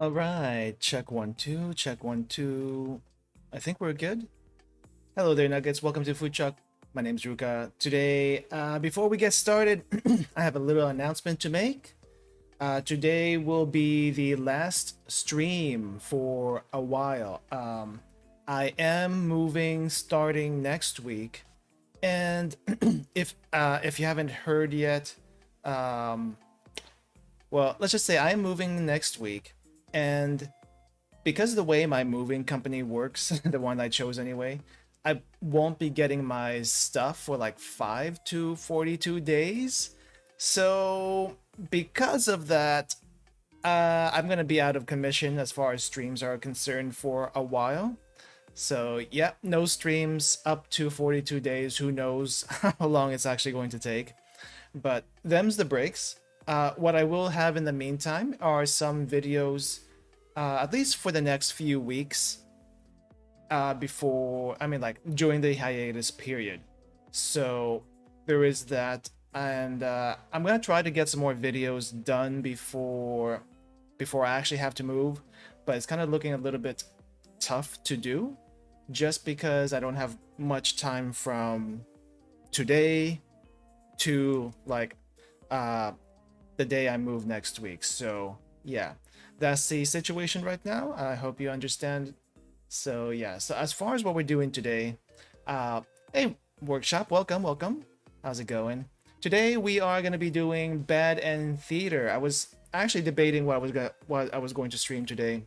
All right, check 1 2, check 1 2. I think we're good. Hello there, Nuggets. Welcome to Food Truck. My name's Ruka. Today, before we get started, I have a little announcement to make. Today will be the last stream for a while. I am moving starting next week, and if you haven't heard yet, um, well, let's just say I'm moving next week, and because of the way my moving company works, the one I chose anyway, I won't be getting my stuff for like 5 to 42 days. So, because of that, I'm going to be out of commission as far as streams are concerned for a while. So, yeah, no streams up to 42 days. Who knows how long it's actually going to take. But them's the breaks. What I will have in the meantime are some videos, at least for the next few weeks, like during the hiatus period. So there is that, and I'm gonna try to get some more videos done before I actually have to move, but it's kind of looking a little bit tough to do, just because I don't have much time from today to like the day I move next week. So yeah, that's the situation right now. I hope you understand. So yeah, so as far as what we're doing today, hey workshop, welcome. How's it going? Today we are going to be doing bad end theater. I was actually debating what I was going to stream today,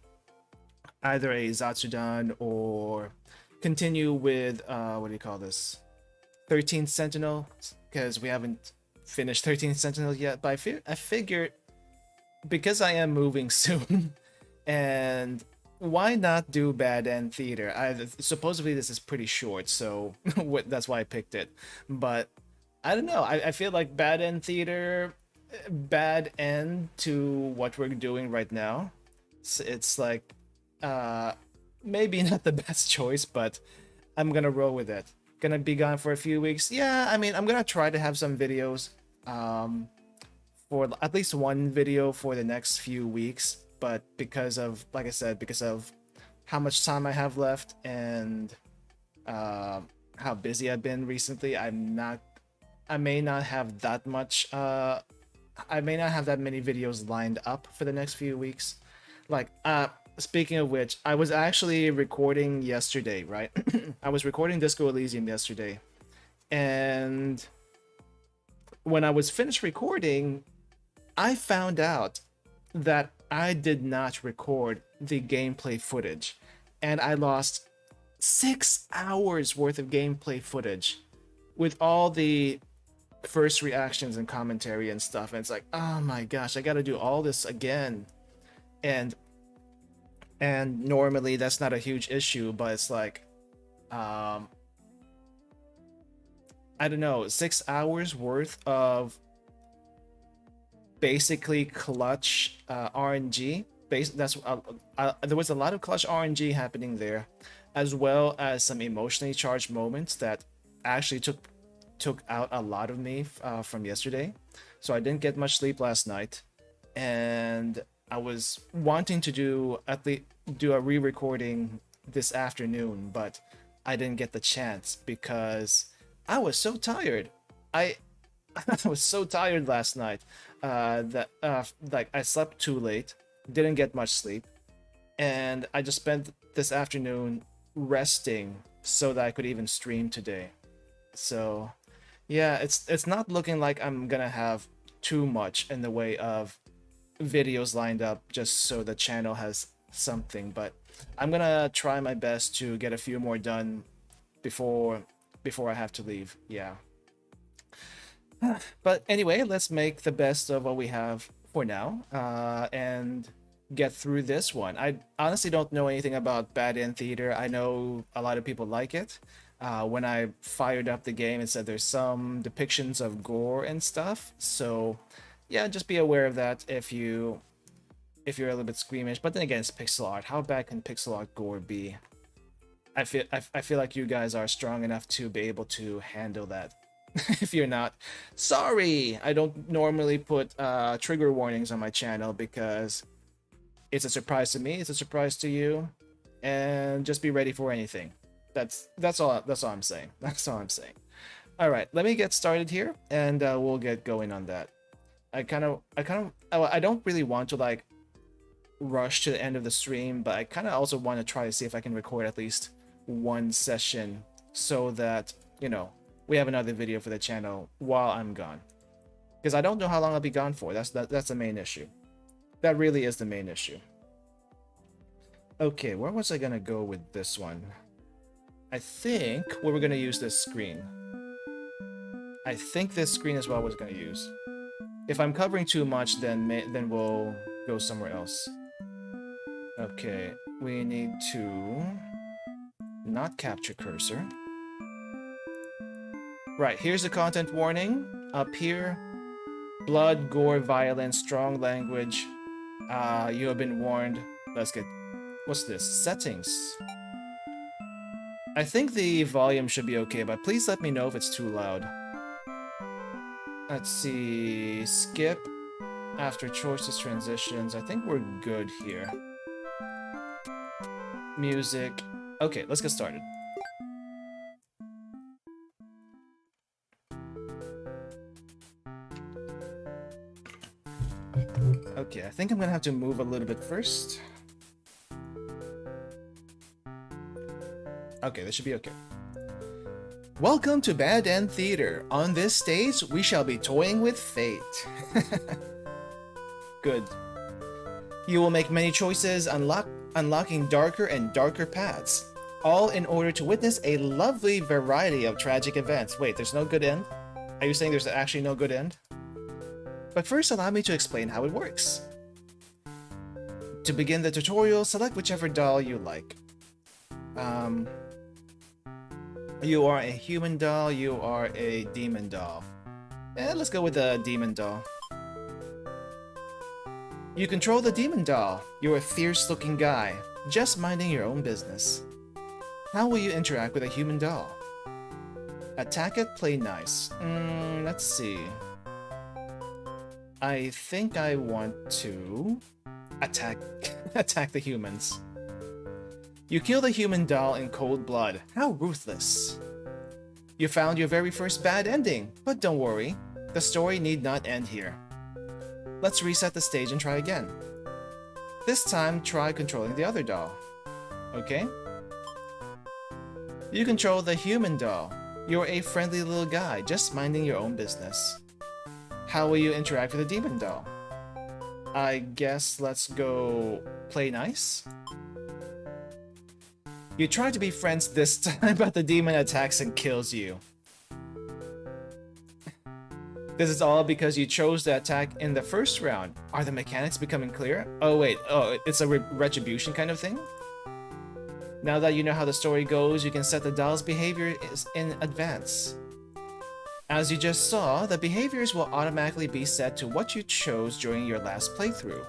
either a Zatsudan or continue with what do you call this, 13th Sentinel, because we haven't finished 13th Sentinel yet. But I figured because I am moving soon, and why not do bad end theater? Supposedly this is pretty short, so that's why I picked it. But I don't know. I feel like bad end theater, bad end to what we're doing right now. It's like uh, maybe not the best choice, but I'm gonna roll with it. Gonna be gone for a few weeks. Yeah, I mean, I'm gonna try to have some videos. Um, for at least one video for the next few weeks, but because of, like I said, because of how much time I have left and how busy I've been recently, I may not have that much I may not have that many videos lined up for the next few weeks. Like speaking of which, I was actually recording yesterday, right? I was recording Disco Elysium yesterday, and when I was finished recording, I found out that I did not record the gameplay footage, and I lost 6 hours worth of gameplay footage with all the first reactions and commentary and stuff. And it's like, oh my gosh, I gotta do all this again. And normally that's not a huge issue, but it's like, um, I don't know, 6 hours worth of basically clutch RNG. There was a lot of clutch RNG happening there, as well as some emotionally charged moments that actually took out a lot of me from yesterday. So I didn't get much sleep last night, and I was wanting to do a re-recording this afternoon, but I didn't get the chance because I was so tired. I I was so tired last night that like I slept too late, didn't get much sleep, and I just spent this afternoon resting so that I could even stream today. So yeah, it's not looking like I'm gonna have too much in the way of videos lined up just so the channel has something, but I'm gonna try my best to get a few more done before I have to leave. Yeah. But anyway, let's make the best of what we have for now, and get through this one. I honestly don't know anything about Bad End Theater. I know a lot of people like it. When I fired up the game, it said there's some depictions of gore and stuff. So, yeah, just be aware of that if you're a little bit squeamish. But then again, it's pixel art. How bad can pixel art gore be? I feel like you guys are strong enough to be able to handle that. If you're not, sorry. I don't normally put trigger warnings on my channel because It's a surprise to me, it's a surprise to you, and just be ready for anything. That's all I'm saying. That's all I'm saying. All right, let me get started here, and we'll get going on that. I don't really want to like rush to the end of the stream, but I kind of also want to try to see if I can record at least one session so that, you know, we have another video for the channel while I'm gone. Because I don't know how long I'll be gone for. That's the main issue. That really is the main issue. Okay, where was I gonna go with this one? I think we were gonna use this screen. I think this screen is what I was gonna use. If I'm covering too much, then we'll go somewhere else. Okay, we need to not capture cursor. Right, here's the content warning. Up here, blood, gore, violence, strong language. You have been warned. Let's get... What's this? Settings. I think the volume should be okay, but please let me know if it's too loud. Let's see... Skip. After choices, transitions. I think we're good here. Music. Okay, let's get started. Okay, I think I'm gonna have to move a little bit first. Okay, this should be okay. Welcome to Bad End Theater. On this stage, we shall be toying with fate. Good. You will make many choices, unlocking darker and darker paths, all in order to witness a lovely variety of tragic events. Wait, there's no good end? Are you saying there's actually no good end? But first, allow me to explain how it works. To begin the tutorial, select whichever doll you like. You are a human doll, you are a demon doll. Let's go with the demon doll. You control the demon doll. You're a fierce-looking guy, just minding your own business. How will you interact with a human doll? Attack it, play nice. Let's see. I think I want to attack the humans. You kill the human doll in cold blood. How ruthless. You found your very first bad ending, but don't worry. The story need not end here. Let's reset the stage and try again. This time, try controlling the other doll. Okay? You control the human doll. You're a friendly little guy, just minding your own business. How will you interact with the demon doll? I guess let's go play nice? You try to be friends this time, but the demon attacks and kills you. This is all because you chose to attack in the first round. Are the mechanics becoming clear? Oh wait, it's a retribution kind of thing? Now that you know how the story goes, you can set the doll's behavior in advance. As you just saw, the behaviors will automatically be set to what you chose during your last playthrough.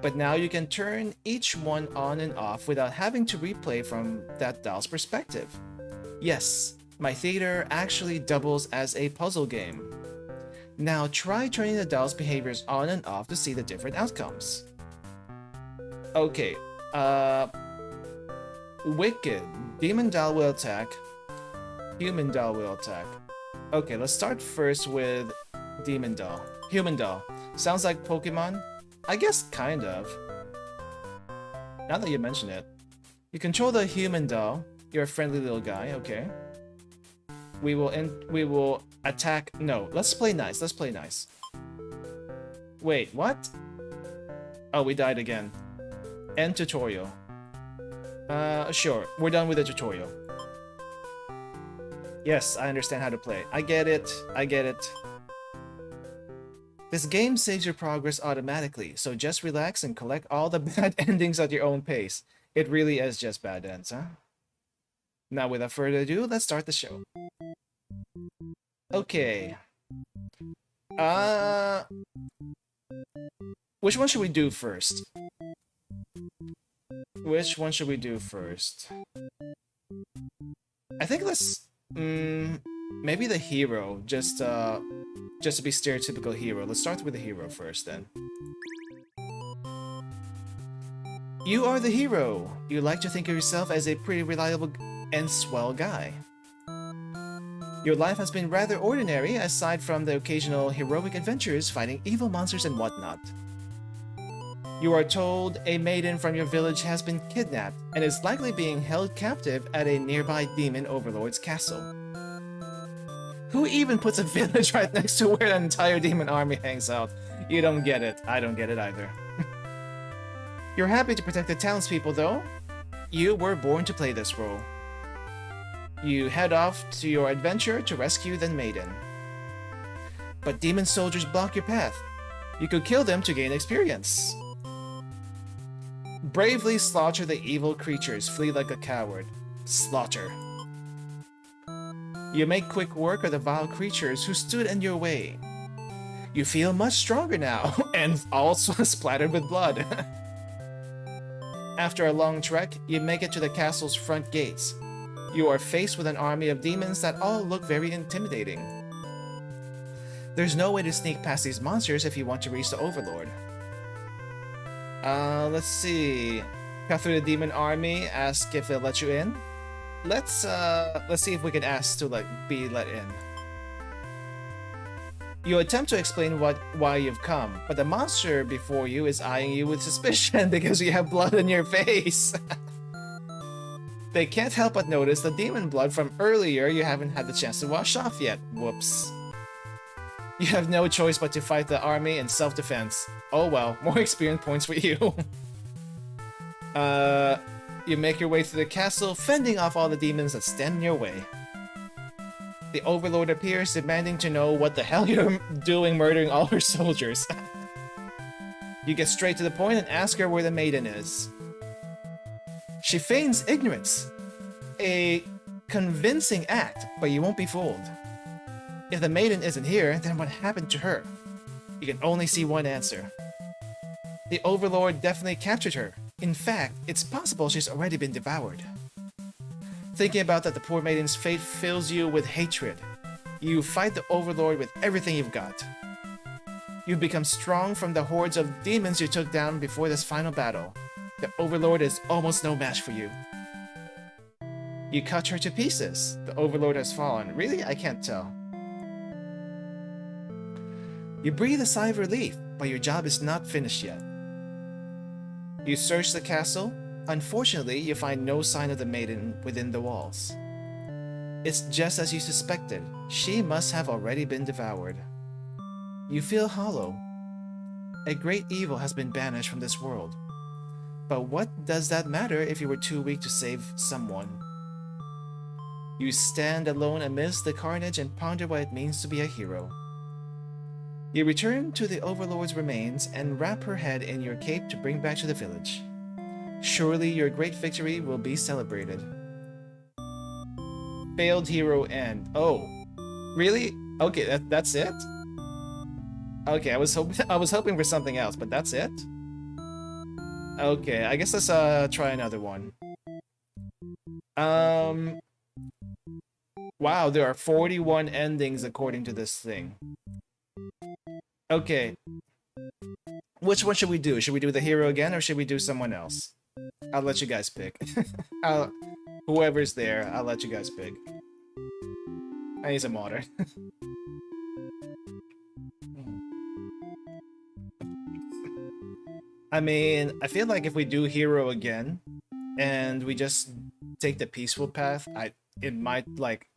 But now you can turn each one on and off without having to replay from that doll's perspective. Yes, my theater actually doubles as a puzzle game. Now try turning the doll's behaviors on and off to see the different outcomes. Okay, Wicked. Demon doll will attack. Human doll will attack. Okay, let's start first with Demon doll. Human doll. Sounds like Pokemon? I guess kind of. Now that you mention it. You control the human doll. You're a friendly little guy, okay. We will attack. No, let's play nice. Let's play nice. Wait, what? Oh, we died again. End tutorial. Sure. We're done with the tutorial. Yes, I understand how to play. I get it. I get it. This game saves your progress automatically, so just relax and collect all the bad endings at your own pace. It really is just bad ends, huh? Now, without further ado, let's start the show. Okay. Which one should we do first? Which one should we do first? I think let's... maybe the hero, just to be stereotypical hero. Let's start with the hero first, then. You are the hero. You like to think of yourself as a pretty reliable and swell guy. Your life has been rather ordinary, aside from the occasional heroic adventures fighting evil monsters and whatnot. You are told a maiden from your village has been kidnapped and is likely being held captive at a nearby demon overlord's castle. Who even puts a village right next to where an entire demon army hangs out? You don't get it. I don't get it either. You're happy to protect the townspeople, though. You were born to play this role. You head off to your adventure to rescue the maiden. But demon soldiers block your path. You could kill them to gain experience. Bravely slaughter the evil creatures, flee like a coward. Slaughter. You make quick work of the vile creatures who stood in your way. You feel much stronger now, and also splattered with blood. After a long trek, you make it to the castle's front gates. You are faced with an army of demons that all look very intimidating. There's no way to sneak past these monsters if you want to reach the Overlord. Let's see. Cut through the demon army, ask if they'll let you in. Let's see if we can ask to be let in. You attempt to explain why you've come, but the monster before you is eyeing you with suspicion because you have blood on your face. They can't help but notice the demon blood from earlier you haven't had the chance to wash off yet. Whoops. You have no choice but to fight the army in self-defense. Oh well, more experience points for you. You make your way through the castle, fending off all the demons that stand in your way. The Overlord appears, demanding to know what the hell you're doing murdering all her soldiers. You get straight to the point and ask her where the maiden is. She feigns ignorance. A convincing act, but you won't be fooled. If the maiden isn't here, then what happened to her? You can only see one answer. The Overlord definitely captured her. In fact, it's possible she's already been devoured. Thinking about that, the poor maiden's fate fills you with hatred. You fight the Overlord with everything you've got. You've become strong from the hordes of demons you took down before this final battle. The Overlord is almost no match for you. You cut her to pieces. The Overlord has fallen. Really? I can't tell. You breathe a sigh of relief, but your job is not finished yet. You search the castle. Unfortunately, you find no sign of the maiden within the walls. It's just as you suspected. She must have already been devoured. You feel hollow. A great evil has been banished from this world. But what does that matter if you were too weak to save someone? You stand alone amidst the carnage and ponder what it means to be a hero. You return to the Overlord's remains and wrap her head in your cape to bring back to the village. Surely your great victory will be celebrated. Failed hero end. Oh, really? Okay, that's it? Okay, I was hoping for something else, but that's it? Okay, I guess let's try another one. Wow, there are 41 endings according to this thing. Okay. Which one should we do? Should we do the hero again, or should we do someone else? I'll let you guys pick. Whoever's there, I'll let you guys pick. I need some water. I mean, I feel like if we do hero again, and we just take the peaceful path, it might, like,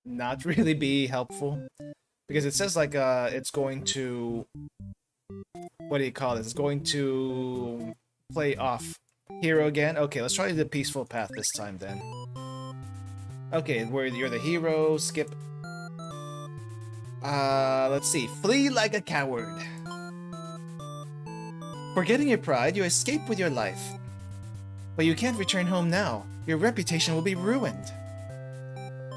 not really be helpful. Because it says, like, it's going to... What do you call this? It's going to play off hero again. Okay, let's try the peaceful path this time, then. Okay, where you're the hero, skip. Let's see. Flee like a coward. Forgetting your pride, you escape with your life. But you can't return home now. Your reputation will be ruined.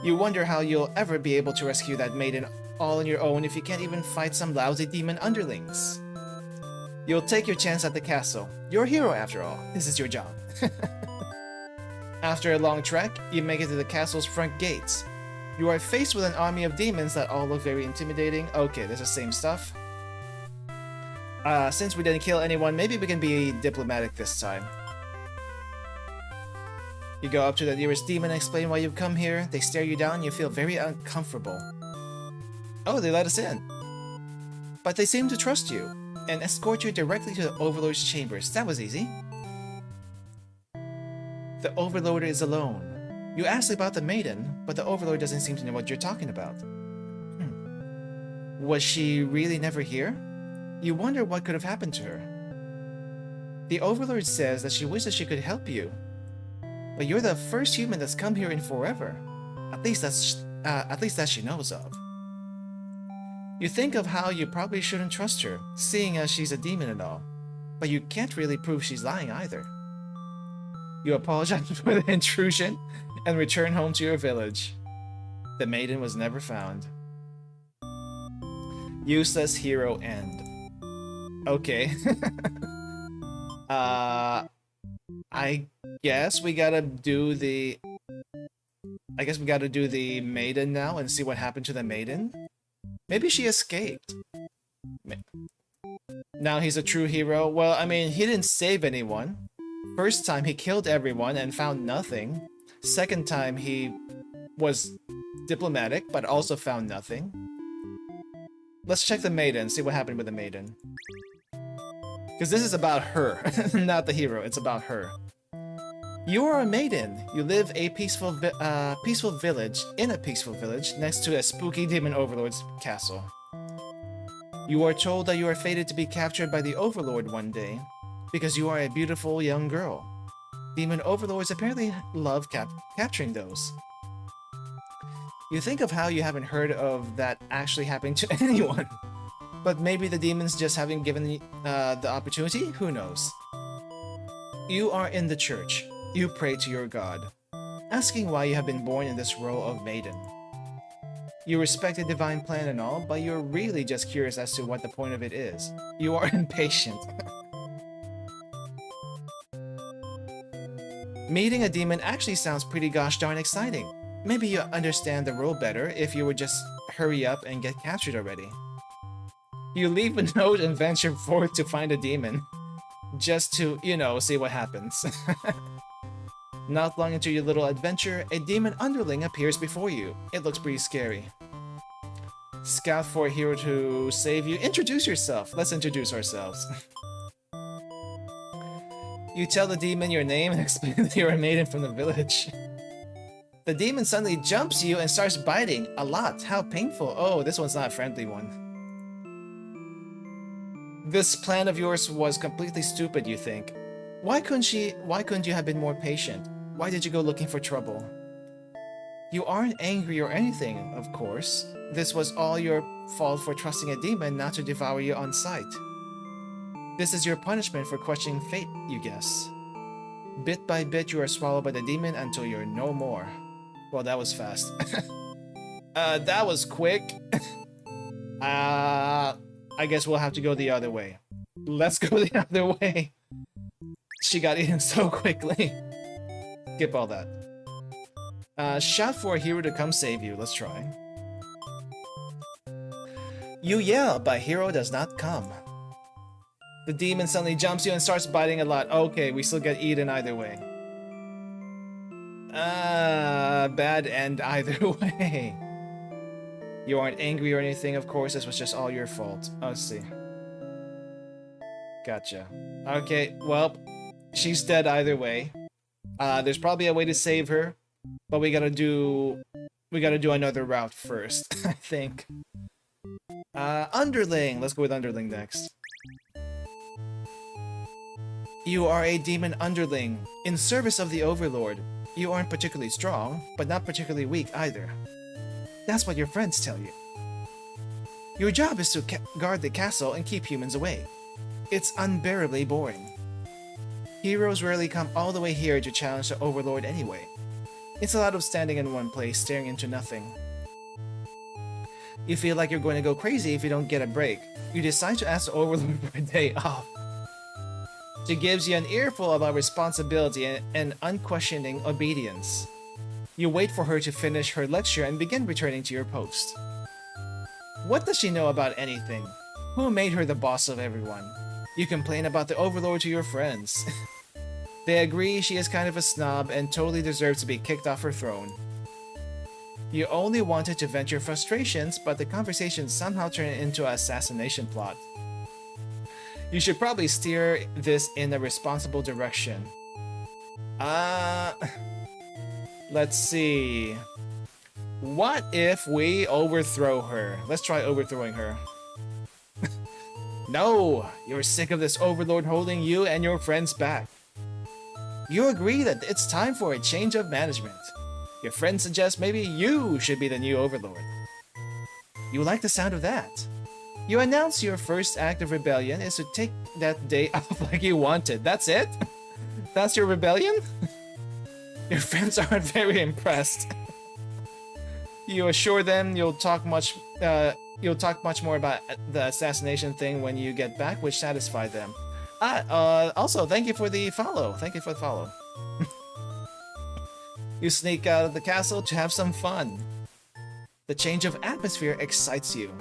You wonder how you'll ever be able to rescue that maiden all on your own if you can't even fight some lousy demon underlings. You'll take your chance at the castle. You're a hero after all. This is your job. After a long trek, you make it to the castle's front gates. You are faced with an army of demons that all look very intimidating. Okay, that's the same stuff. Since we didn't kill anyone, maybe we can be diplomatic this time. You go up to the nearest demon and explain why you've come here. They stare you down and you feel very uncomfortable. Oh, they let us in. But they seem to trust you and escort you directly to the Overlord's chambers. That was easy. The Overlord is alone. You ask about the maiden, but the Overlord doesn't seem to know what you're talking about. Was she really never here? You wonder what could have happened to her. The Overlord says that she wishes she could help you. But you're the first human that's come here in forever. At least that she knows of. You think of how you probably shouldn't trust her, seeing as she's a demon and all. But you can't really prove she's lying either. You apologize for the intrusion and return home to your village. The maiden was never found. Useless hero end. Okay. I guess we gotta do the... maiden now and see what happened to the maiden. Maybe she escaped. Now he's a true hero. Well, I mean, he didn't save anyone. First time he killed everyone and found nothing. Second time he was diplomatic but also found nothing. Let's check the maiden, see what happened with the maiden. Because this is about her, not the hero, it's about her. You are a maiden. You live a peaceful village, in a peaceful village, next to a spooky demon overlord's castle. You are told that you are fated to be captured by the Overlord one day, because you are a beautiful young girl. Demon overlords apparently love capturing those. You think of how you haven't heard of that actually happening to anyone. But maybe the demons just haven't given the opportunity? Who knows? You are in the church. You pray to your god, asking why you have been born in this role of maiden. You respect the divine plan and all, but you're really just curious as to what the point of it is. You are impatient. Meeting a demon actually sounds pretty gosh darn exciting. Maybe you understand the role better if you would just hurry up and get captured already. You leave a note and venture forth to find a demon. Just to, you know, see what happens. Not long into your little adventure, a demon underling appears before you. It looks pretty scary. Scout for a hero to save you. Introduce yourself. Let's introduce ourselves. You tell the demon your name and explain that you're a maiden from the village. The demon suddenly jumps you and starts biting. A lot. How painful. Oh, this one's not a friendly one. This plan of yours was completely stupid, you think. Why couldn't you have been more patient? Why did you go looking for trouble? You aren't angry or anything, of course. This was all your fault for trusting a demon not to devour you on sight. This is your punishment for questioning fate, you guess. Bit by bit, you are swallowed by the demon until you're no more. Well, that was fast. That was quick. I guess we'll have to go the other way. Let's go the other way. She got eaten so quickly. Skip all that. Shout for a hero to come save you. Let's try. You yell, but hero does not come. The demon suddenly jumps you and starts biting a lot. Okay, we still get eaten either way. Bad end either way. You aren't angry or anything, of course. This was just all your fault. Oh, let's see. Gotcha. Okay, well, she's dead either way. There's probably a way to save her, but we gotta do another route first, I think. Underling. Let's go with Underling next. You are a demon underling, in service of the Overlord. You aren't particularly strong, but not particularly weak either. That's what your friends tell you. Your job is to guard the castle and keep humans away. It's unbearably boring. Heroes rarely come all the way here to challenge the Overlord anyway. It's a lot of standing in one place, staring into nothing. You feel like you're going to go crazy if you don't get a break. You decide to ask the Overlord for a day off. She gives you an earful about responsibility and unquestioning obedience. You wait for her to finish her lecture and begin returning to your post. What does she know about anything? Who made her the boss of everyone? You complain about the Overlord to your friends. They agree she is kind of a snob and totally deserves to be kicked off her throne. You only wanted to vent your frustrations, but the conversation somehow turned into an assassination plot. You should probably steer this in a responsible direction. Let's see. What if we overthrow her? Let's try overthrowing her. No! You're sick of this overlord holding you and your friends back. You agree that it's time for a change of management. Your friends suggest maybe you should be the new overlord. You like the sound of that. You announce your first act of rebellion is to take that day off like you wanted. That's it? That's your rebellion? Your friends aren't very impressed. You assure them you'll talk much more about the assassination thing when you get back, which satisfied them. Also, thank you for the follow. Thank you for the follow. You sneak out of the castle to have some fun. The change of atmosphere excites you.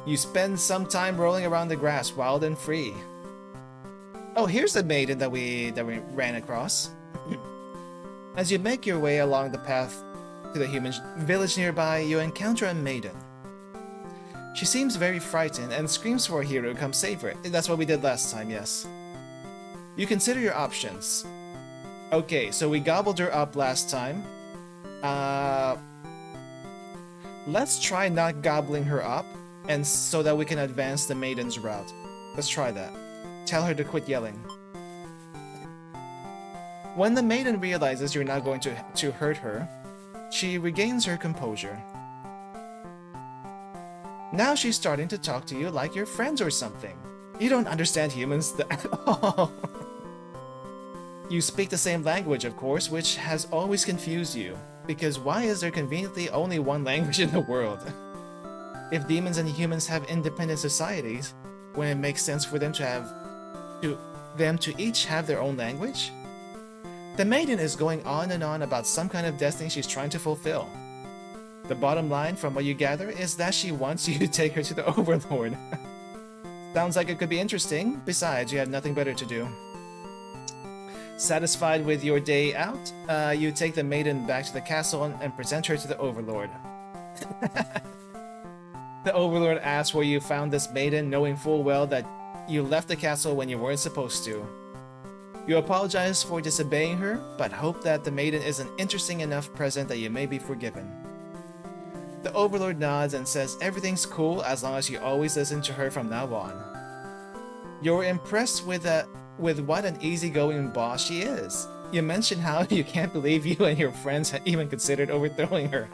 You spend some time rolling around the grass, wild and free. Oh, here's the maiden that we ran across. As you make your way along the path to the human village nearby, you encounter a maiden. She seems very frightened and screams for a hero to come save her. That's what we did last time, yes. You consider your options. Okay, so we gobbled her up last time. Let's try not gobbling her up, and so that we can advance the maiden's route. Let's try that. Tell her to quit yelling. When the maiden realizes you're not going to hurt her, she regains her composure. Now she's starting to talk to you like you're friends or something. You don't understand humans at all. You speak the same language, of course, which has always confused you. Because why is there conveniently only one language in the world? If demons and humans have independent societies, wouldn't it make sense for them to each have their own language? The maiden is going on and on about some kind of destiny she's trying to fulfill. The bottom line, from what you gather, is that she wants you to take her to the Overlord. Sounds like it could be interesting. Besides, you have nothing better to do. Satisfied with your day out, you take the maiden back to the castle and present her to the Overlord. The Overlord asks where you found this maiden, knowing full well that you left the castle when you weren't supposed to. You apologize for disobeying her, but hope that the maiden is an interesting enough present that you may be forgiven. The Overlord nods and says everything's cool as long as you always listen to her from now on. You're impressed with what an easygoing boss she is. You mention how you can't believe you and your friends had even considered overthrowing her.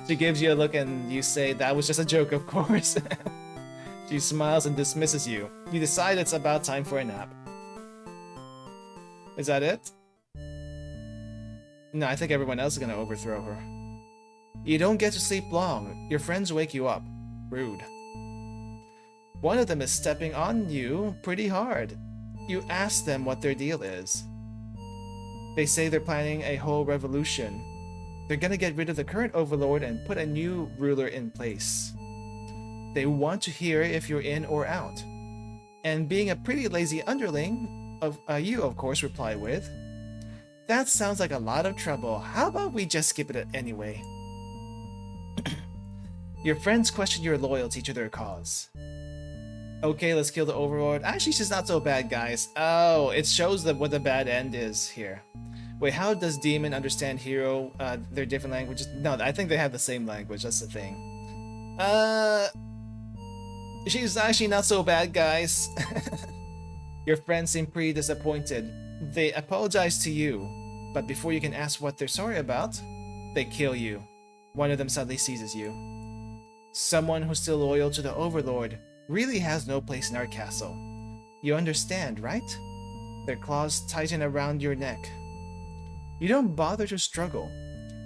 She gives you a look and you say that was just a joke, of course. She smiles and dismisses you. You decide it's about time for a nap. Is that it? No, I think everyone else is gonna overthrow her. You don't get to sleep long. Your friends wake you up. Rude. One of them is stepping on you pretty hard. You ask them what their deal is. They say they're planning a whole revolution. They're gonna get rid of the current overlord and put a new ruler in place. They want to hear if you're in or out. And being a pretty lazy underling, you of course reply with, "That sounds like a lot of trouble. How about we just skip it anyway?" Your friends question your loyalty to their cause. Okay, let's kill the overlord. Actually, she's not so bad, guys. Oh, it shows what the bad end is here. Wait, how does demon understand hero? Their different languages? No, I think they have the same language. That's the thing. She's actually not so bad, guys. Your friends seem pretty disappointed. They apologize to you, but before you can ask what they're sorry about, they kill you. One of them suddenly seizes you. Someone who's still loyal to the Overlord really has no place in our castle. You understand, right? Their claws tighten around your neck. You don't bother to struggle.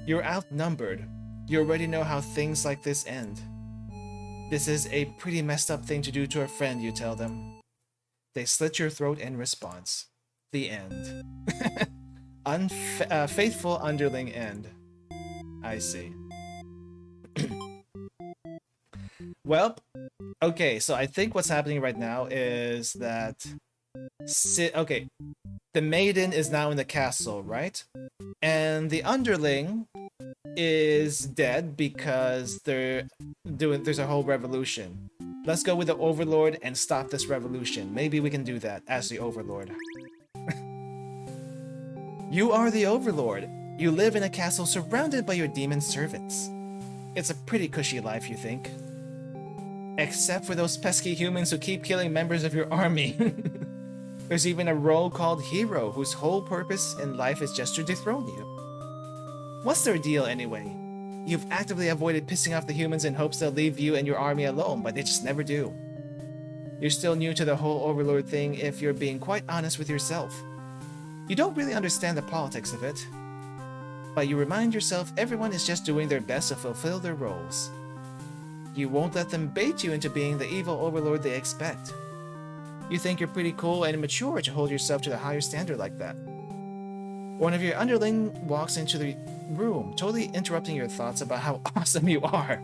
You're outnumbered. You already know how things like this end. This is a pretty messed up thing to do to a friend, you tell them. They slit your throat in response. The end. Faithful underling end. I see. Well, okay, so I think what's happening right now is that Okay, the maiden is now in the castle, right? And the underling is dead because there's a whole revolution. Let's go with the overlord and stop this revolution. Maybe we can do that as the overlord. You are the overlord. You live in a castle surrounded by your demon servants. It's a pretty cushy life, you think. Except for those pesky humans who keep killing members of your army. There's even a role called hero whose whole purpose in life is just to dethrone you. What's their deal anyway? You've actively avoided pissing off the humans in hopes they'll leave you and your army alone, but they just never do. You're still new to the whole overlord thing if you're being quite honest with yourself. You don't really understand the politics of it, but you remind yourself everyone is just doing their best to fulfill their roles. You won't let them bait you into being the evil overlord they expect. You think you're pretty cool and mature to hold yourself to the higher standard like that. One of your underling walks into the room, totally interrupting your thoughts about how awesome you are.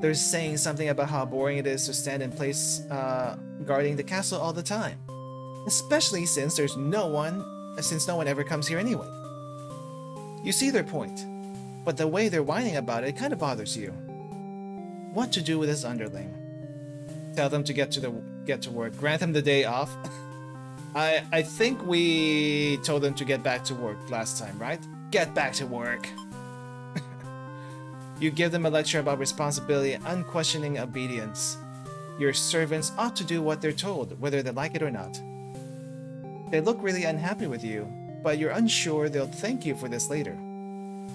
They're saying something about how boring it is to stand in place guarding the castle all the time. Especially since no one ever comes here anyway. You see their point, but the way they're whining about it kind of bothers you. What to do with this underling? Tell them to get to work. Grant them the day off. I think we told them to get back to work last time, right? Get back to work. You give them a lecture about responsibility and unquestioning obedience. Your servants ought to do what they're told, whether they like it or not. They look really unhappy with you, but you're unsure they'll thank you for this later.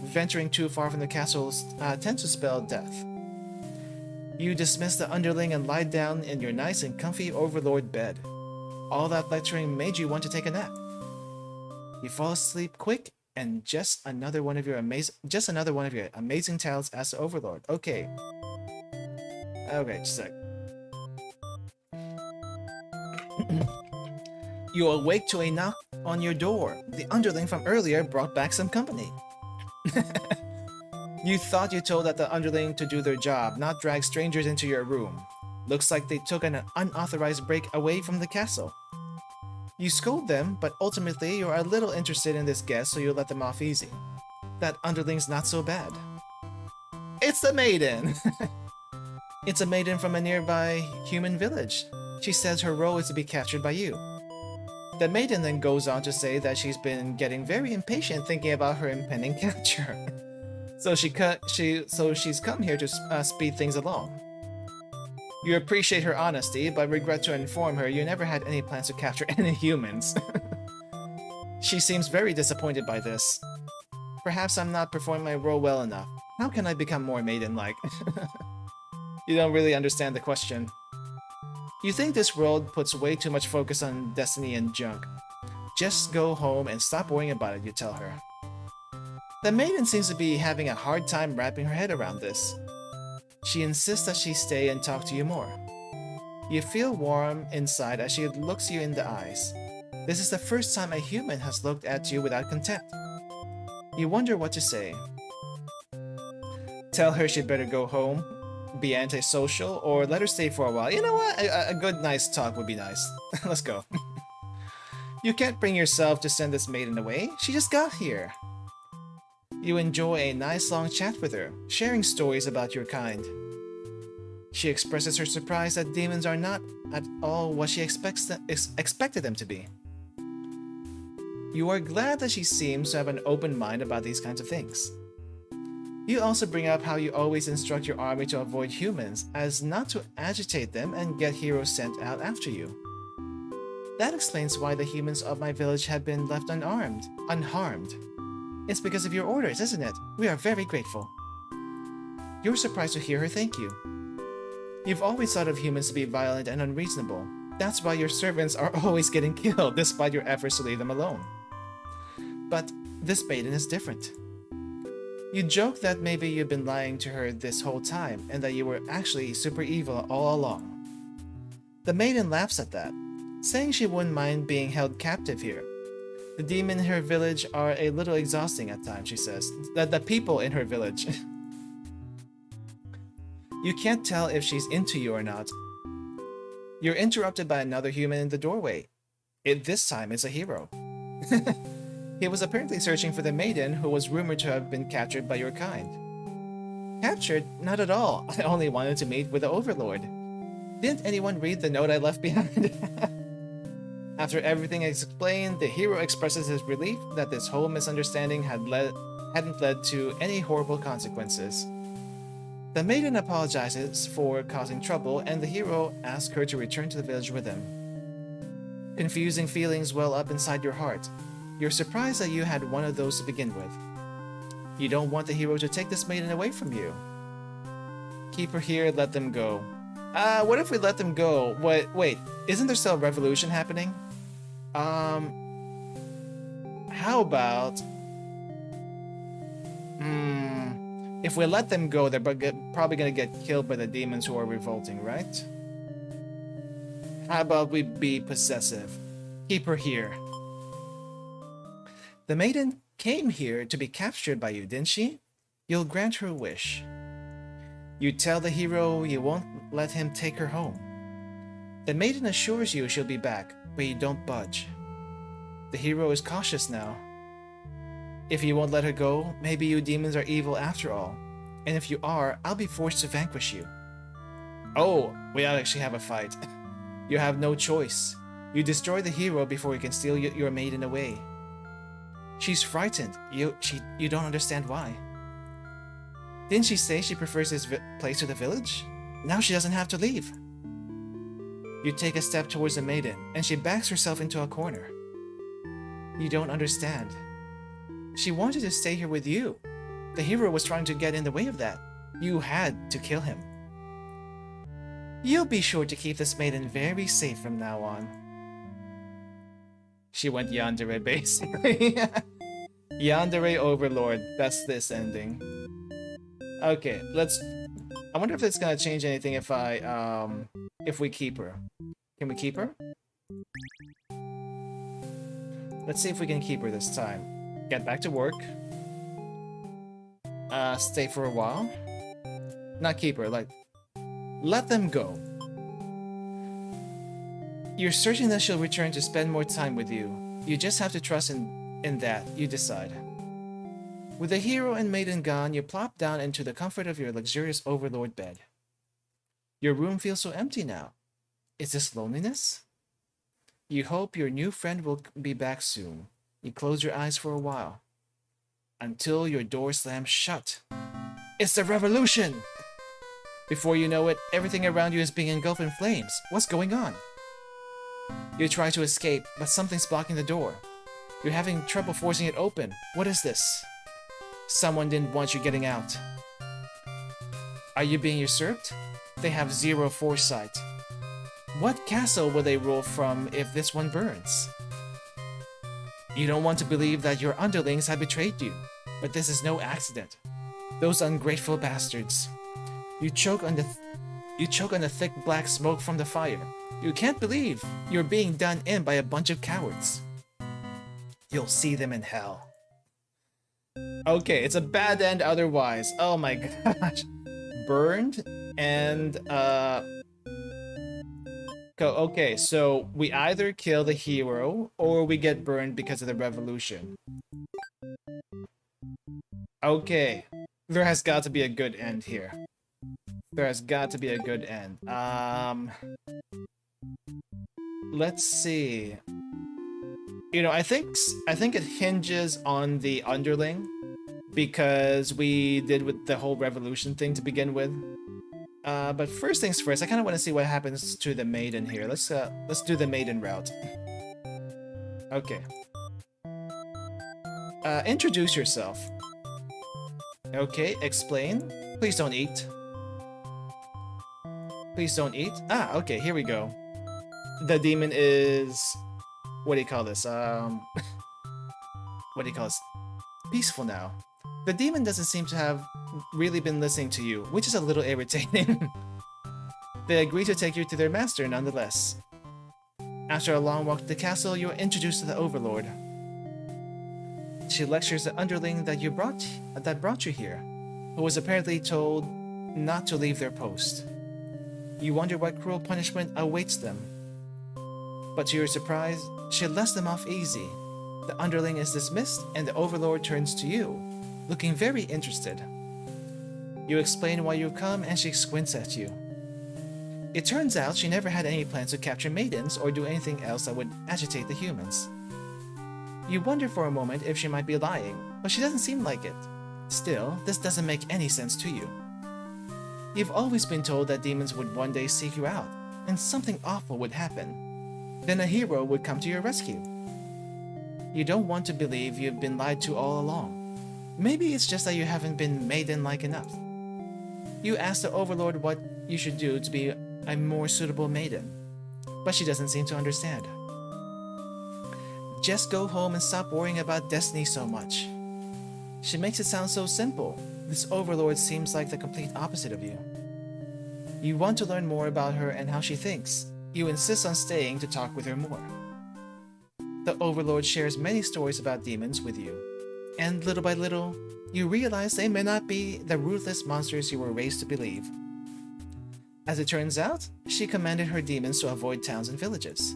Venturing too far from the castle tends to spell death. You dismiss the underling and lie down in your nice and comfy overlord bed. All that lecturing made you want to take a nap. You fall asleep quick, and just another one of your amazing talents as the overlord. Okay. Okay, just a sec. You awake to a knock on your door. The underling from earlier brought back some company. You thought you told the underling to do their job, not drag strangers into your room. Looks like they took an unauthorized break away from the castle. You scold them, but ultimately you're a little interested in this guest, so you let them off easy. That underling's not so bad. It's the maiden! It's a maiden from a nearby human village. She says her role is to be captured by you. The maiden then goes on to say that she's been getting very impatient thinking about her impending capture. So she's come here to speed things along. You appreciate her honesty, but regret to inform her you never had any plans to capture any humans. She seems very disappointed by this. Perhaps I'm not performing my role well enough. How can I become more maiden-like? You don't really understand the question. You think this world puts way too much focus on destiny and junk. Just go home and stop worrying about it, you tell her. The maiden seems to be having a hard time wrapping her head around this. She insists that she stay and talk to you more. You feel warm inside as she looks you in the eyes. This is the first time a human has looked at you without contempt. You wonder what to say. Tell her she'd better go home, be antisocial, or let her stay for a while. You know what? A good nice talk would be nice. Let's go. You can't bring yourself to send this maiden away. She just got here. You enjoy a nice long chat with her, sharing stories about your kind. She expresses her surprise that demons are not at all what she expected them to be. You are glad that she seems to have an open mind about these kinds of things. You also bring up how you always instruct your army to avoid humans, as not to agitate them and get heroes sent out after you. That explains why the humans of my village have been left unharmed. It's because of your orders, isn't it? We are very grateful. You're surprised to hear her thank you. You've always thought of humans to be violent and unreasonable. That's why your servants are always getting killed, despite your efforts to leave them alone. But this maiden is different. You joke that maybe you've been lying to her this whole time, and that you were actually super evil all along. The maiden laughs at that, saying she wouldn't mind being held captive here. The demon in her village are a little exhausting at times, she says. The people in her village. You can't tell if she's into you or not. You're interrupted by another human in the doorway. This time it's a hero. He was apparently searching for the maiden who was rumored to have been captured by your kind. Captured? Not at all. I only wanted to meet with the Overlord. Didn't anyone read the note I left behind? After everything is explained, the hero expresses his relief that this whole misunderstanding hadn't led to any horrible consequences. The maiden apologizes for causing trouble, and the hero asks her to return to the village with him. Confusing feelings well up inside your heart. You're surprised that you had one of those to begin with. You don't want the hero to take this maiden away from you. Keep her here, let them go. What if we let them go? Wait, isn't there still a revolution happening? How about... If we let them go, they're probably gonna get killed by the demons who are revolting, right? How about we be possessive? Keep her here. The maiden came here to be captured by you, didn't she? You'll grant her wish. You tell the hero you won't let him take her home. The maiden assures you she'll be back, but you don't budge. The hero is cautious now. If you won't let her go, maybe you demons are evil after all. And if you are, I'll be forced to vanquish you. Oh, we actually have a fight. You have no choice. You destroy the hero before you can steal your maiden away. She's frightened. You don't understand why. Didn't she say she prefers this place to the village? Now she doesn't have to leave. You take a step towards the maiden, and she backs herself into a corner. You don't understand. She wanted to stay here with you. The hero was trying to get in the way of that. You had to kill him. You'll be sure to keep this maiden very safe from now on. She went yandere, basically. Yandere Overlord. That's this ending. Okay, I wonder if it's gonna change anything if we keep her. Can we keep her? Let's see if we can keep her this time. Get back to work. Stay for a while. Not keep her, like, let them go. You're certain that she'll return to spend more time with you. You just have to trust in that, you decide. With the hero and maiden gone, you plop down into the comfort of your luxurious Overlord bed. Your room feels so empty now. Is this loneliness? You hope your new friend will be back soon. You close your eyes for a while. Until your door slams shut. It's the revolution! Before you know it, everything around you is being engulfed in flames. What's going on? You try to escape, but something's blocking the door. You're having trouble forcing it open. What is this? Someone didn't want you getting out. Are you being usurped? They have zero foresight. What castle will they rule from if this one burns? You don't want to believe that your underlings have betrayed you, but this is no accident. Those ungrateful bastards. You choke on the thick black smoke from the fire. You can't believe you're being done in by a bunch of cowards. You'll see them in hell. Okay, it's a bad end otherwise. Oh my gosh. Burned and okay, so we either kill the hero or we get burned because of the revolution. Okay, there has got to be a good end here. There has got to be a good end. Let's see. You know, I think it hinges on the underling because we did with the whole revolution thing to begin with. But first things first, I kind of want to see what happens to the maiden here. Let's do the maiden route. Okay. Introduce yourself. Okay, explain. Please don't eat. Please don't eat. Ah, okay, here we go. The demon is... What do you call this? What do you call this? Peaceful now. The demon doesn't seem to have really been listening to you, which is a little irritating. They agree to take you to their master nonetheless. After a long walk to the castle, you are introduced to the Overlord. She lectures the underling that brought you here, who was apparently told not to leave their post. You wonder what cruel punishment awaits them. But to your surprise, she lets them off easy. The underling is dismissed and the overlord turns to you, looking very interested. You explain why you've come and she squints at you. It turns out she never had any plans to capture maidens or do anything else that would agitate the humans. You wonder for a moment if she might be lying, but she doesn't seem like it. Still, this doesn't make any sense to you. You've always been told that demons would one day seek you out, and something awful would happen. Then a hero would come to your rescue. You don't want to believe you've been lied to all along. Maybe it's just that you haven't been maiden-like enough. You ask the overlord what you should do to be a more suitable maiden, but she doesn't seem to understand. Just go home and stop worrying about destiny so much. She makes it sound so simple. This overlord seems like the complete opposite of you. You want to learn more about her and how she thinks. You insist on staying to talk with her more. The overlord shares many stories about demons with you, and little by little, you realize they may not be the ruthless monsters you were raised to believe. As it turns out, she commanded her demons to avoid towns and villages.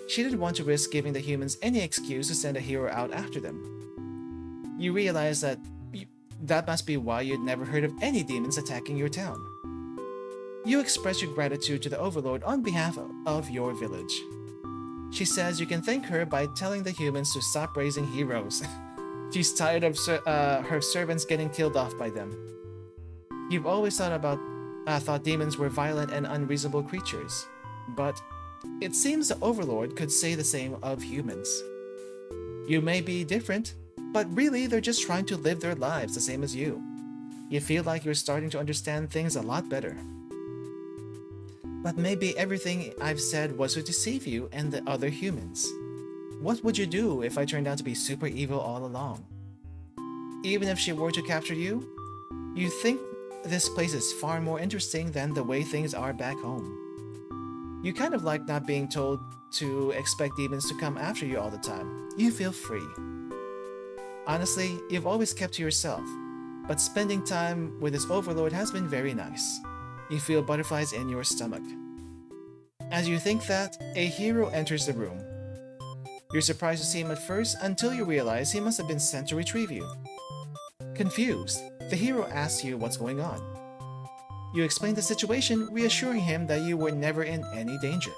She didn't want to risk giving the humans any excuse to send a hero out after them. You realize that must be why you'd never heard of any demons attacking your town. You express your gratitude to the overlord on behalf of your village. She says you can thank her by telling the humans to stop raising heroes. She's tired of her servants getting killed off by them. You've always thought demons were violent and unreasonable creatures, but it seems the overlord could say the same of humans. You may be different, but really they're just trying to live their lives the same as you. You feel like you're starting to understand things a lot better. But maybe everything I've said was to deceive you and the other humans. What would you do if I turned out to be super evil all along? Even if she were to capture you, you think this place is far more interesting than the way things are back home. You kind of like not being told to expect demons to come after you all the time. You feel free. Honestly, you've always kept to yourself, but spending time with this overlord has been very nice. You feel butterflies in your stomach. As you think that, a hero enters the room. You're surprised to see him at first until you realize he must have been sent to retrieve you. Confused, the hero asks you what's going on. You explain the situation, reassuring him that you were never in any danger.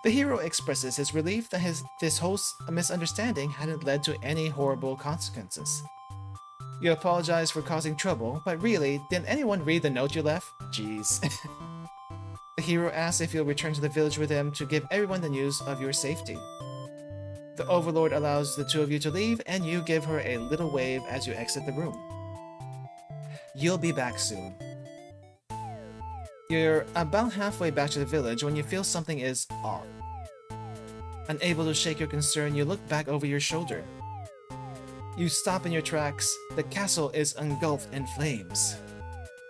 The hero expresses his relief that this whole misunderstanding hadn't led to any horrible consequences. You apologize for causing trouble, but really, didn't anyone read the note you left? Jeez. The hero asks if you'll return to the village with him to give everyone the news of your safety. The overlord allows the two of you to leave, and you give her a little wave as you exit the room. You'll be back soon. You're about halfway back to the village when you feel something is off. Unable to shake your concern, you look back over your shoulder. You stop in your tracks. The castle is engulfed in flames.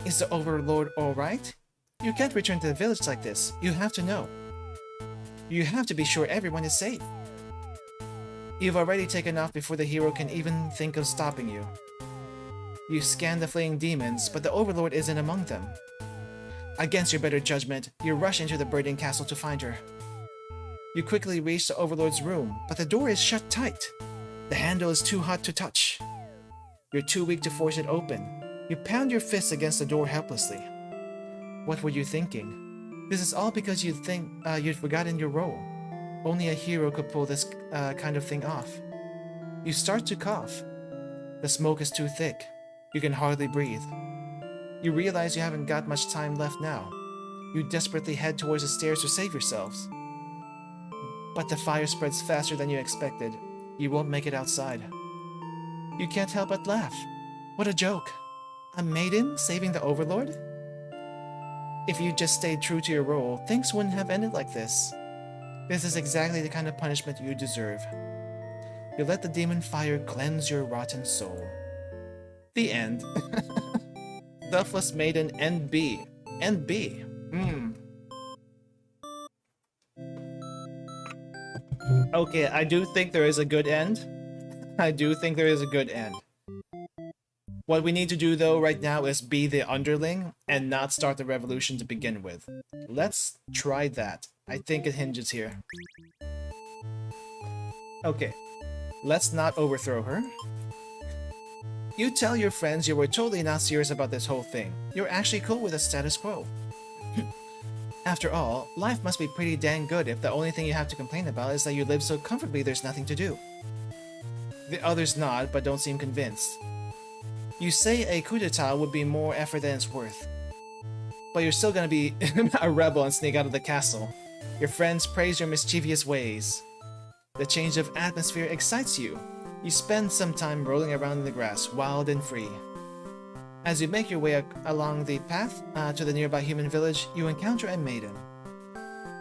Is the overlord alright? You can't return to the village like this. You have to know. You have to be sure everyone is safe. You've already taken off before the hero can even think of stopping you. You scan the fleeing demons, but the overlord isn't among them. Against your better judgment, you rush into the burning castle to find her. You quickly reach the overlord's room, but the door is shut tight. The handle is too hot to touch. You're too weak to force it open. You pound your fists against the door helplessly. What were you thinking? This is all because you think you'd forgotten your role. Only a hero could pull this kind of thing off. You start to cough. The smoke is too thick. You can hardly breathe. You realize you haven't got much time left now. You desperately head towards the stairs to save yourselves. But the fire spreads faster than you expected. You won't make it outside. You can't help but laugh. What a joke. A maiden saving the overlord? If you just stayed true to your role, things wouldn't have ended like this. This is exactly the kind of punishment you deserve. You let the demon fire cleanse your rotten soul. The end. Duffless Maiden NB. NB. Okay, I do think there is a good end. I do think there is a good end. What we need to do though right now is be the underling and not start the revolution to begin with. Let's try that. I think it hinges here. Okay, let's not overthrow her. You tell your friends you were totally not serious about this whole thing. You're actually cool with the status quo. After all, life must be pretty dang good if the only thing you have to complain about is that you live so comfortably there's nothing to do. The others nod but don't seem convinced. You say a coup d'etat would be more effort than it's worth. But you're still gonna be a rebel and sneak out of the castle. Your friends praise your mischievous ways. The change of atmosphere excites you. You spend some time rolling around in the grass, wild and free. As you make your way along the path to the nearby human village, you encounter a maiden.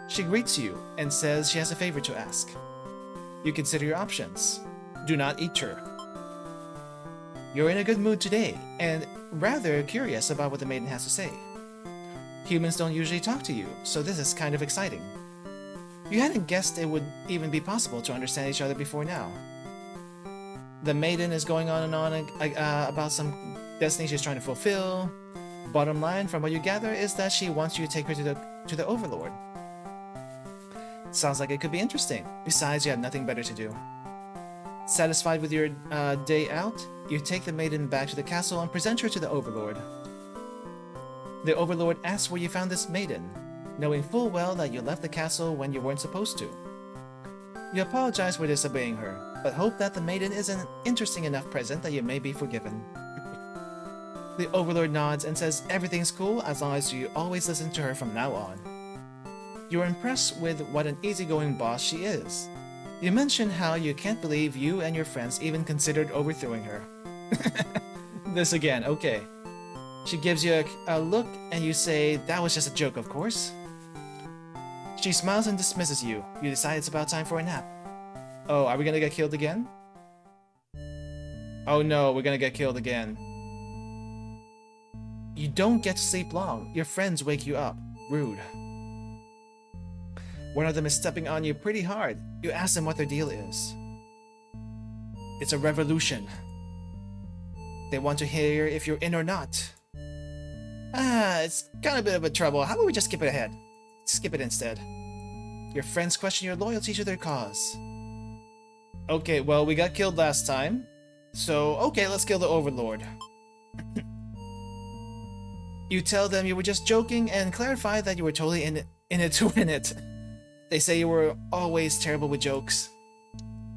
She greets you and says she has a favor to ask. You consider your options. Do not eat her. You're in a good mood today, and rather curious about what the maiden has to say. Humans don't usually talk to you, so this is kind of exciting. You hadn't guessed it would even be possible to understand each other before now. The maiden is going on and on about some destiny she's trying to fulfill. Bottom line, from what you gather, is that she wants you to take her to the Overlord. Sounds like it could be interesting. Besides, you have nothing better to do. Satisfied with your day out, you take the maiden back to the castle and present her to the Overlord. The Overlord asks where you found this maiden, knowing full well that you left the castle when you weren't supposed to. You apologize for disobeying her, but hope that the maiden is an interesting enough present that you may be forgiven. The Overlord nods and says everything's cool as long as you always listen to her from now on. You're impressed with what an easygoing boss she is. You mention how you can't believe you and your friends even considered overthrowing her. This again, okay. She gives you a look and you say, that was just a joke, of course. She smiles and dismisses you. You decide it's about time for a nap. Oh, are we gonna get killed again? Oh no, we're gonna get killed again. You don't get to sleep long. Your friends wake you up. Rude. One of them is stepping on you pretty hard. You ask them what their deal is. It's a revolution. They want to hear if you're in or not. It's kind of a bit of a trouble. How about we just skip it ahead? Skip it instead. Your friends question your loyalty to their cause. Okay, well, we got killed last time. So, okay, let's kill the Overlord. You tell them you were just joking and clarify that you were totally in it to win it. They say you were always terrible with jokes.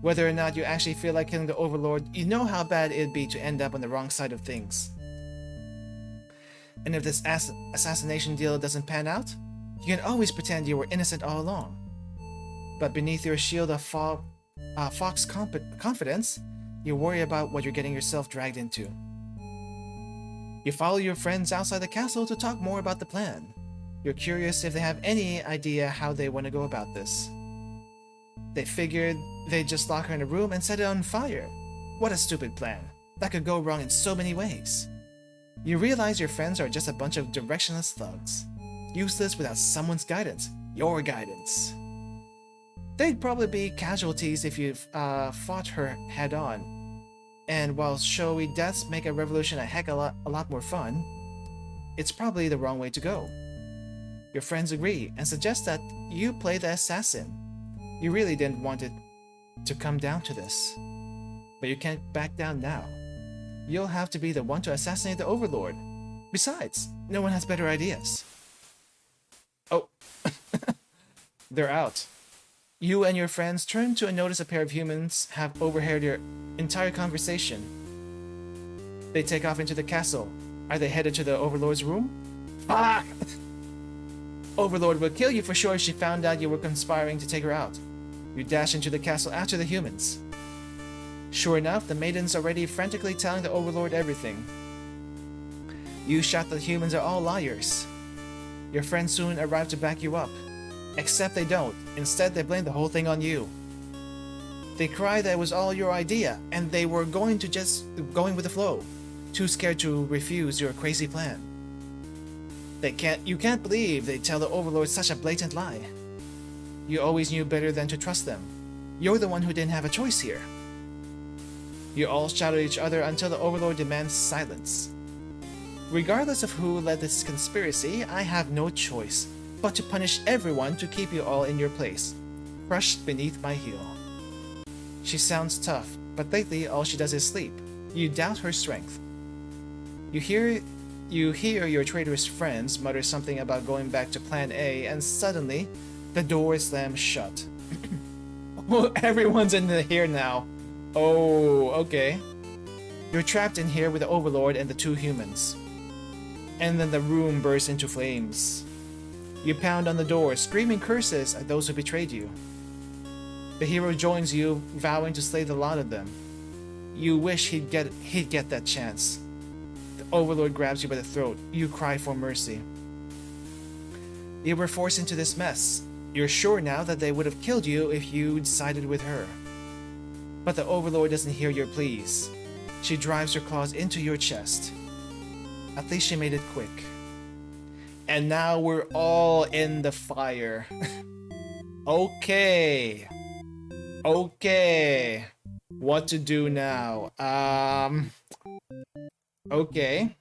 Whether or not you actually feel like killing the Overlord, you know how bad it'd be to end up on the wrong side of things. And if this assassination deal doesn't pan out, you can always pretend you were innocent all along. But beneath your shield of fox confidence, you worry about what you're getting yourself dragged into. You follow your friends outside the castle to talk more about the plan. You're curious if they have any idea how they want to go about this. They figured they'd just lock her in a room and set it on fire. What a stupid plan. That could go wrong in so many ways. You realize your friends are just a bunch of directionless thugs. Useless without someone's guidance. Your guidance. They'd probably be casualties if you fought her head-on. And while showy deaths make a revolution a lot more fun, it's probably the wrong way to go. Your friends agree and suggest that you play the assassin. You really didn't want it to come down to this. But you can't back down now. You'll have to be the one to assassinate the Overlord. Besides, no one has better ideas. Oh, they're out. You and your friends turn to notice a pair of humans have overheard your entire conversation. They take off into the castle. Are they headed to the Overlord's room? Ah! Overlord will kill you for sure if she found out you were conspiring to take her out. You dash into the castle after the humans. Sure enough, the maiden's already frantically telling the Overlord everything. You shout that humans are all liars. Your friends soon arrive to back you up. Except they don't. Instead, they blame the whole thing on you. They cry that it was all your idea, and they were going with the flow. Too scared to refuse your crazy plan. You can't believe they tell the Overlord such a blatant lie. You always knew better than to trust them. You're the one who didn't have a choice here. You all shout at each other until the Overlord demands silence. Regardless of who led this conspiracy, I have no choice but to punish everyone to keep you all in your place, crushed beneath my heel. She sounds tough, but lately all she does is sleep. You doubt her strength. You hear your traitorous friends mutter something about going back to Plan A, and suddenly, the door slams shut. Everyone's in here now. Oh, okay. You're trapped in here with the Overlord and the two humans. And then the room bursts into flames. You pound on the door, screaming curses at those who betrayed you. The hero joins you, vowing to slay the lot of them. You wish he'd get that chance. The Overlord grabs you by the throat. You cry for mercy. You were forced into this mess. You're sure now that they would have killed you if you'd sided with her. But the Overlord doesn't hear your pleas. She drives her claws into your chest. At least she made it quick. And now we're all in the fire. Okay. Okay. What to do now? Okay.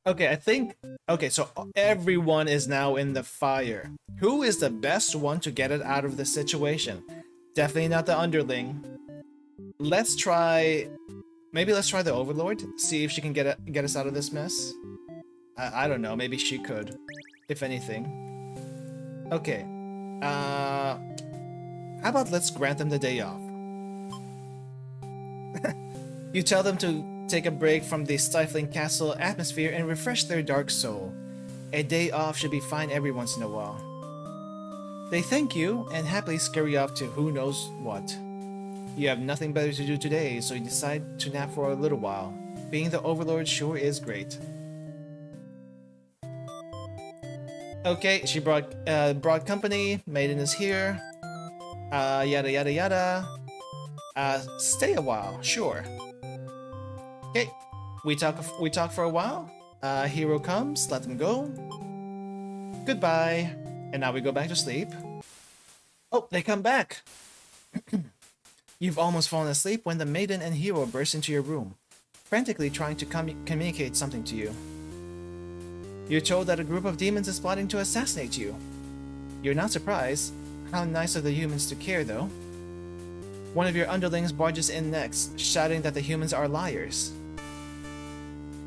Okay, I think... Okay, so everyone is now in the fire. Who is the best one to get it out of the situation? Definitely not the underling. Let's try... Maybe let's try the Overlord. See if she can get us out of this mess. I don't know, maybe she could. If anything. Okay. How about let's grant them the day off? You tell them to take a break from the stifling castle atmosphere and refresh their dark soul. A day off should be fine every once in a while. They thank you and happily scurry off to who knows what. You have nothing better to do today, so you decide to nap for a little while. Being the Overlord sure is great. Okay, she brought company. Maiden is here. Yada yada yada. Stay a while, sure. Okay, we talk for a while. Hero comes, let them go. Goodbye. And now we go back to sleep. Oh, they come back. You've almost fallen asleep when the Maiden and Hero burst into your room, frantically trying to communicate something to you. You're told that a group of demons is plotting to assassinate you. You're not surprised. How nice of the humans to care, though. One of your underlings barges in next, shouting that the humans are liars.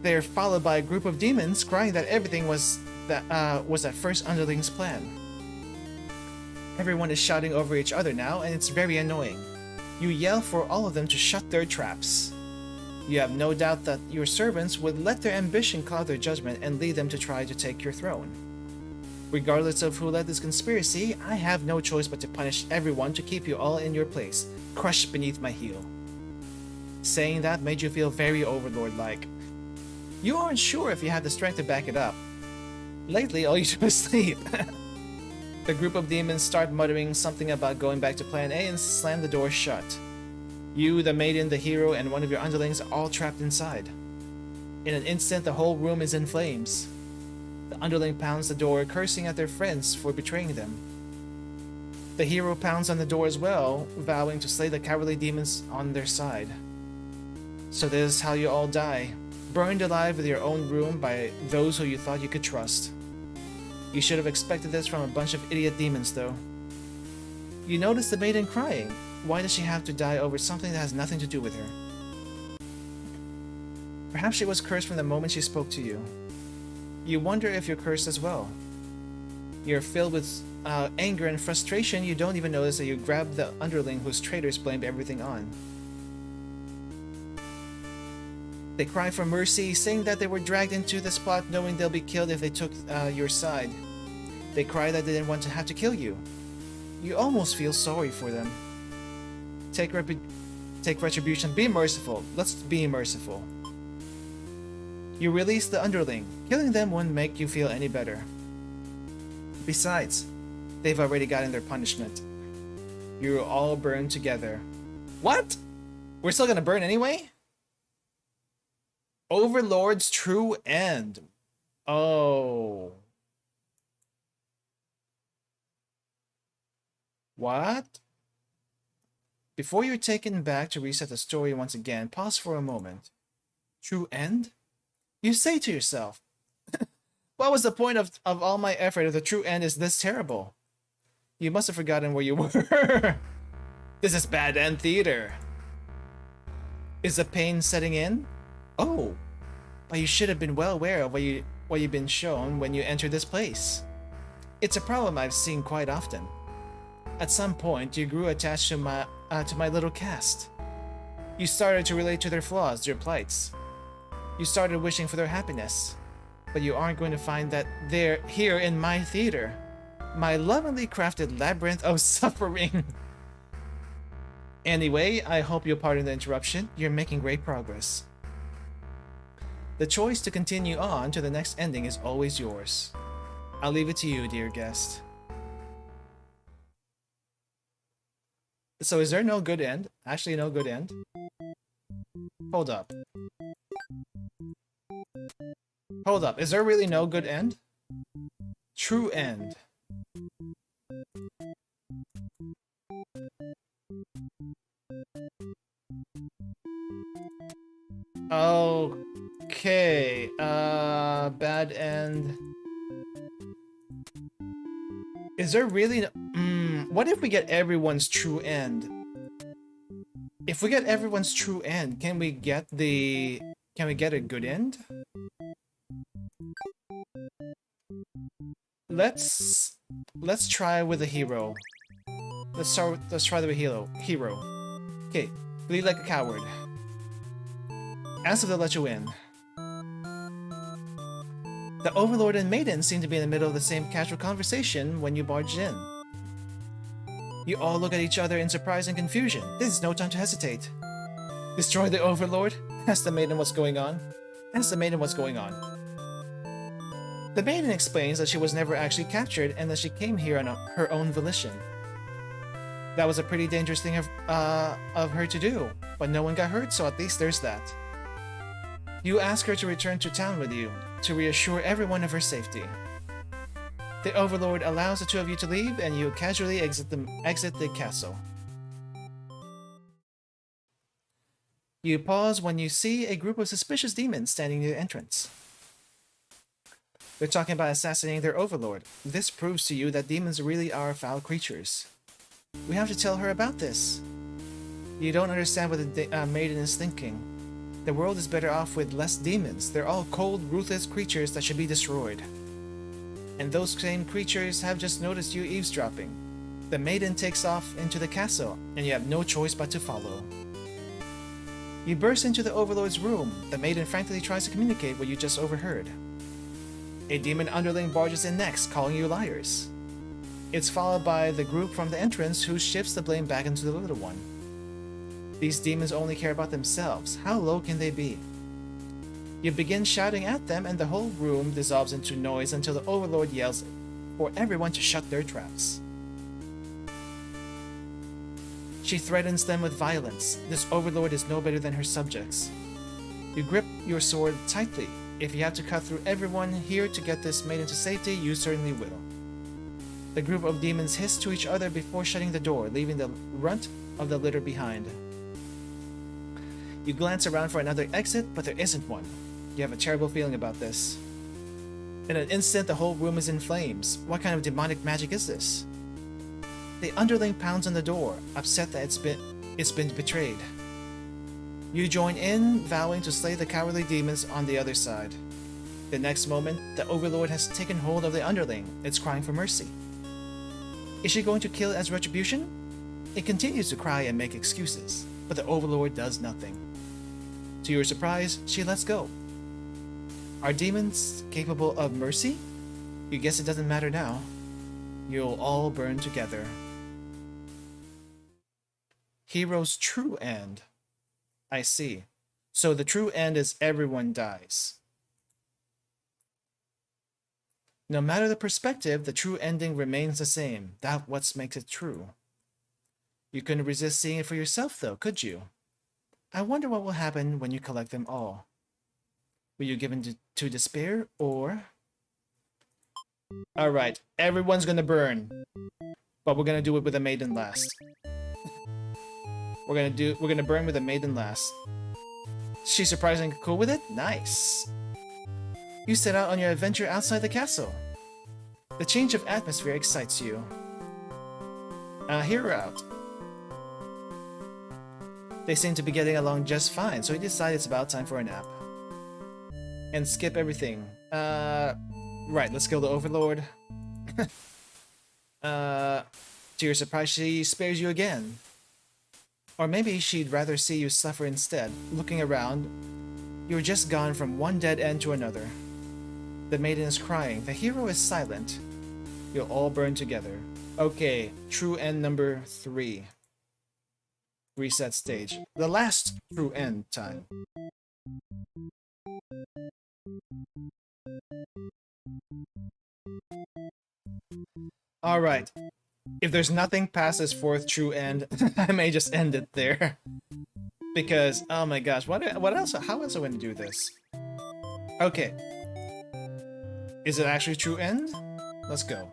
They're followed by a group of demons crying that everything was that first underling's plan. Everyone is shouting over each other now, and it's very annoying. You yell for all of them to shut their traps. You have no doubt that your servants would let their ambition cloud their judgment and lead them to try to take your throne. Regardless of who led this conspiracy, I have no choice but to punish everyone to keep you all in your place, crushed beneath my heel. Saying that made you feel very Overlord-like. You aren't sure if you have the strength to back it up. Lately, all you do is sleep. The group of demons start muttering something about going back to Plan A and slam the door shut. You, the Maiden, the Hero, and one of your underlings are all trapped inside. In an instant, the whole room is in flames. The underling pounds the door, cursing at their friends for betraying them. The Hero pounds on the door as well, vowing to slay the cowardly demons on their side. So this is how you all die, burned alive in your own room by those who you thought you could trust. You should have expected this from a bunch of idiot demons, though. You notice the Maiden crying. Why does she have to die over something that has nothing to do with her? Perhaps she was cursed from the moment she spoke to you. You wonder if you're cursed as well. You're filled with anger and frustration. You don't even notice that you grabbed the underling whose traitors blamed everything on. They cry for mercy, saying that they were dragged into this plot knowing they'll be killed if they took your side. They cry that they didn't want to have to kill you. You almost feel sorry for them. Take retribution, be merciful. Let's be merciful. You release the underling. Killing them wouldn't make you feel any better. Besides, they've already gotten their punishment. You're all burned together. What? We're still gonna burn anyway? Overlord's true end. Oh. What? Before you're taken back to reset the story once again, pause for a moment. True end? You say to yourself, what was the point of all my effort if the true end is this terrible? You must have forgotten where you were. This is bad end theater. Is the pain setting in? Oh, but you should have been well aware of what you've been shown when you entered this place. It's a problem I've seen quite often. At some point, you grew attached to my little cast. You started to relate to their flaws, their plights. You started wishing for their happiness. But you aren't going to find that they're here in my theater. My lovingly crafted labyrinth of suffering. Anyway, I hope you'll pardon the interruption. You're making great progress. The choice to continue on to the next ending is always yours. I'll leave it to you, dear guest. So is there no good end? Actually, no good end? Hold up. Hold up, is there really no good end? True end. Okay, bad end. Is there really what if we get everyone's true end? If we get everyone's true end, can we get a good end? Let's try with a hero. Let's try with a hero. Okay, bleed like a coward. Ask if they'll let you in. The Overlord and Maiden seem to be in the middle of the same casual conversation when you barged in. You all look at each other in surprise and confusion. This is no time to hesitate. Destroy the Overlord? Ask the Maiden what's going on. Ask the Maiden what's going on. The Maiden explains that she was never actually captured and that she came here on her own volition. That was a pretty dangerous thing of her to do, but no one got hurt, so at least there's that. You ask her to return to town with you, to reassure everyone of her safety. The Overlord allows the two of you to leave, and you casually exit the castle. You pause when you see a group of suspicious demons standing near the entrance. They're talking about assassinating their Overlord. This proves to you that demons really are foul creatures. We have to tell her about this. You don't understand what the Maiden is thinking. The world is better off with less demons. They're all cold, ruthless creatures that should be destroyed. And those same creatures have just noticed you eavesdropping. The Maiden takes off into the castle, and you have no choice but to follow. You burst into the Overlord's room. The Maiden frankly tries to communicate what you just overheard. A demon underling barges in next, calling you liars. It's followed by the group from the entrance who shifts the blame back into the little one. These demons only care about themselves. How low can they be? You begin shouting at them and the whole room dissolves into noise until the Overlord yells for everyone to shut their traps. She threatens them with violence. This Overlord is no better than her subjects. You grip your sword tightly. If you have to cut through everyone here to get this Maiden to safety, you certainly will. The group of demons hiss to each other before shutting the door, leaving the runt of the litter behind. You glance around for another exit, but there isn't one. You have a terrible feeling about this. In an instant, the whole room is in flames. What kind of demonic magic is this? The underling pounds on the door, upset that it's been betrayed. You join in, vowing to slay the cowardly demons on the other side. The next moment, the Overlord has taken hold of the underling. It's crying for mercy. Is she going to kill as retribution? It continues to cry and make excuses, but the Overlord does nothing. To your surprise, she lets go. Are demons capable of mercy? You guess it doesn't matter now. You'll all burn together. Hero's true end. I see. So the true end is everyone dies. No matter the perspective, the true ending remains the same. That's what makes it true. You couldn't resist seeing it for yourself though, could you? I wonder what will happen when you collect them all. Will you give in to despair, or... Alright, everyone's gonna burn. But we're gonna do it with a maiden last. We're gonna burn with a maiden last. She's surprisingly cool with it? Nice. You set out on your adventure outside the castle. The change of atmosphere excites you. Hear her out. They seem to be getting along just fine, so he decided it's about time for a nap. And skip everything. Right, let's kill the Overlord. To your surprise, she spares you again. Or maybe she'd rather see you suffer instead. Looking around, you're just gone from one dead end to another. The maiden is crying, the hero is silent. You'll all burn together. Okay, true end number 3. Reset stage. The last true end time. Alright. If there's nothing past this 4th true end, I may just end it there. Because, oh my gosh, what else? How else am I going to do this? Okay. Is it actually true end? Let's go.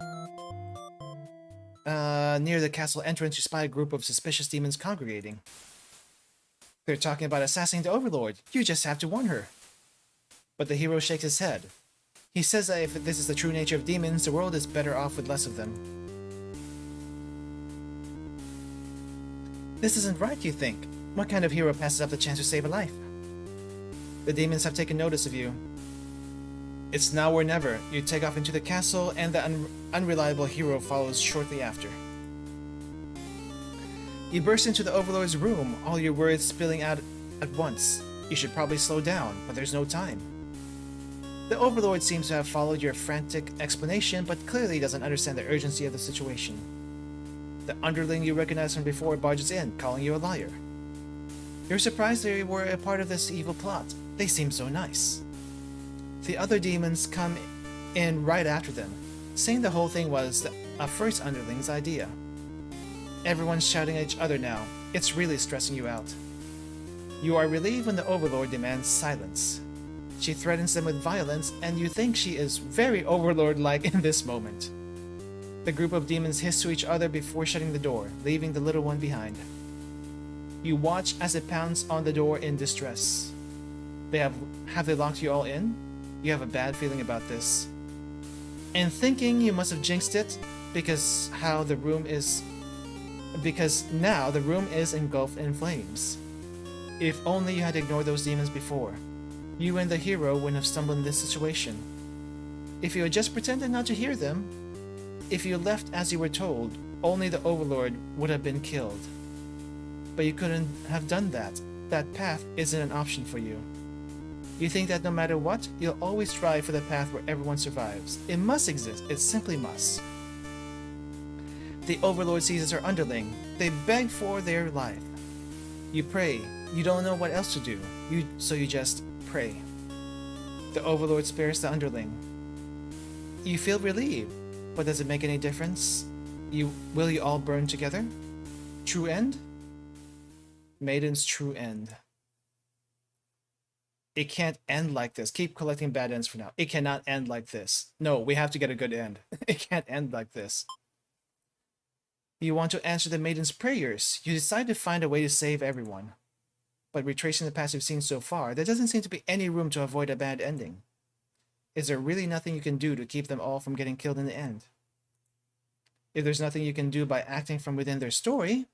Near the castle entrance, you spy a group of suspicious demons congregating. They're talking about assassinating the Overlord. You just have to warn her. But the hero shakes his head. He says that if this is the true nature of demons, the world is better off with less of them. This isn't right, you think. What kind of hero passes up the chance to save a life? The demons have taken notice of you. It's now or never. You take off into the castle, and the unreliable hero follows shortly after. You burst into the Overlord's room, all your words spilling out at once. You should probably slow down, but there's no time. The Overlord seems to have followed your frantic explanation, but clearly doesn't understand the urgency of the situation. The underling you recognize from before barges in, calling you a liar. You're surprised they were a part of this evil plot. They seem so nice. The other demons come in right after them, saying the whole thing was a first underling's idea. Everyone's shouting at each other now. It's really stressing you out. You are relieved when the Overlord demands silence. She threatens them with violence, and you think she is very Overlord-like in this moment. The group of demons hiss to each other before shutting the door, leaving the little one behind. You watch as it pounds on the door in distress. Have they locked you all in? You have a bad feeling about this. And thinking you must have jinxed it because now the room is engulfed in flames. If only you had ignored those demons before. You and the hero wouldn't have stumbled in this situation. If you had just pretended not to hear them, if you left as you were told, only the Overlord would have been killed. But you couldn't have done that. That path isn't an option for you. You think that no matter what, you'll always strive for the path where everyone survives. It must exist. It simply must. The Overlord seizes her underling. They beg for their life. You pray. You don't know what else to do. So you just pray. The Overlord spares the underling. You feel relieved. But does it make any difference? Will you all burn together? True end? Maiden's true end. It can't end like this. Keep collecting bad ends for now. It cannot end like this. No, we have to get a good end. It can't end like this. You want to answer the maiden's prayers. You decide to find a way to save everyone. But retracing the past you've seen so far, there doesn't seem to be any room to avoid a bad ending. Is there really nothing you can do to keep them all from getting killed in the end? If there's nothing you can do by acting from within their story,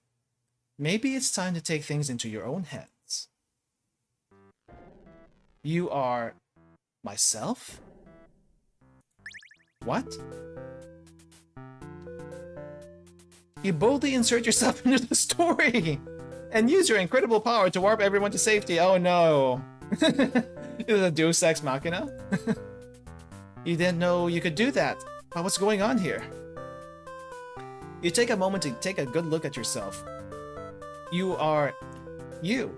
maybe it's time to take things into your own hands. You are... myself? What? You boldly insert yourself into the story and use your incredible power to warp everyone to safety. Oh no. Is it a Deus Ex Machina? You didn't know you could do that. But what's going on here? You take a moment to take a good look at yourself. You are... you.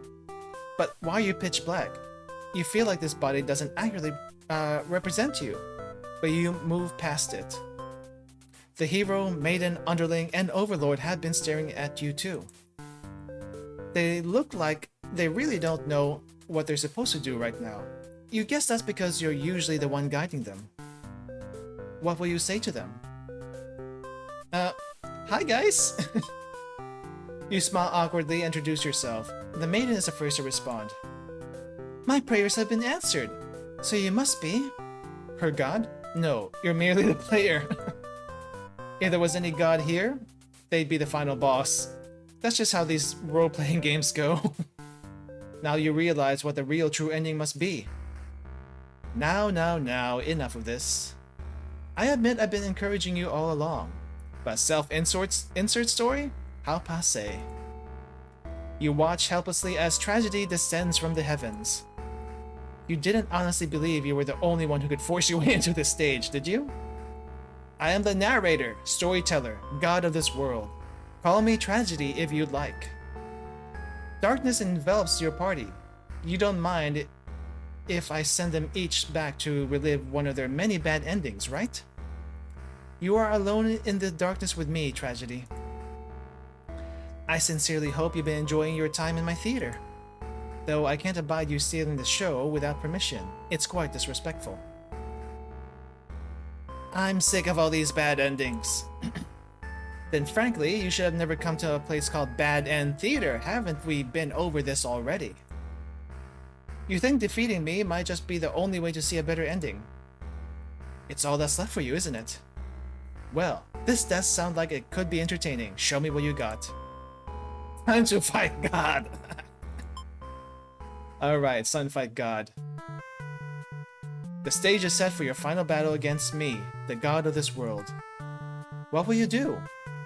But why are you pitch black? You feel like this body doesn't accurately represent you, but you move past it. The hero, maiden, underling, and overlord have been staring at you too. They look like they really don't know what they're supposed to do right now. You guess that's because you're usually the one guiding them. What will you say to them? Hi guys! You smile awkwardly and introduce yourself. The maiden is the first to respond. My prayers have been answered, so you must be... Her god? No, you're merely the player. If there was any god here, they'd be the final boss. That's just how these role-playing games go. Now you realize what the real true ending must be. Now, enough of this. I admit I've been encouraging you all along, but self-insert story? How passé. You watch helplessly as tragedy descends from the heavens. You didn't honestly believe you were the only one who could force your way into this stage, did you? I am the narrator, storyteller, god of this world. Call me Tragedy if you'd like. Darkness envelops your party. You don't mind if I send them each back to relive one of their many bad endings, right? You are alone in the darkness with me, Tragedy. I sincerely hope you've been enjoying your time in my theater. Though I can't abide you stealing the show without permission. It's quite disrespectful. I'm sick of all these bad endings. Then frankly, you should have never come to a place called Bad End Theater. Haven't we been over this already? You think defeating me might just be the only way to see a better ending? It's all that's left for you, isn't it? Well, this does sound like it could be entertaining. Show me what you got. Time to fight God! Alright, son, fight God. The stage is set for your final battle against me, the god of this world. What will you do?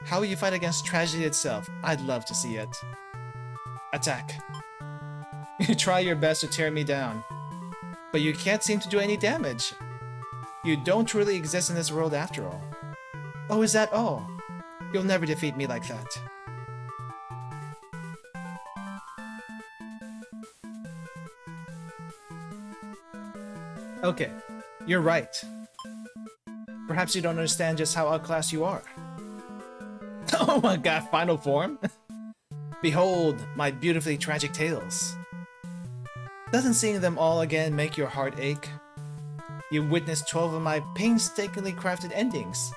How will you fight against tragedy itself? I'd love to see it. Attack. You try your best to tear me down, but you can't seem to do any damage. You don't truly exist in this world after all. Oh, is that all? You'll never defeat me like that. Okay, you're right. Perhaps you don't understand just how outclassed you are. Oh my god, final form? Behold, my beautifully tragic tales. Doesn't seeing them all again make your heart ache? You witnessed 12 of my painstakingly crafted endings.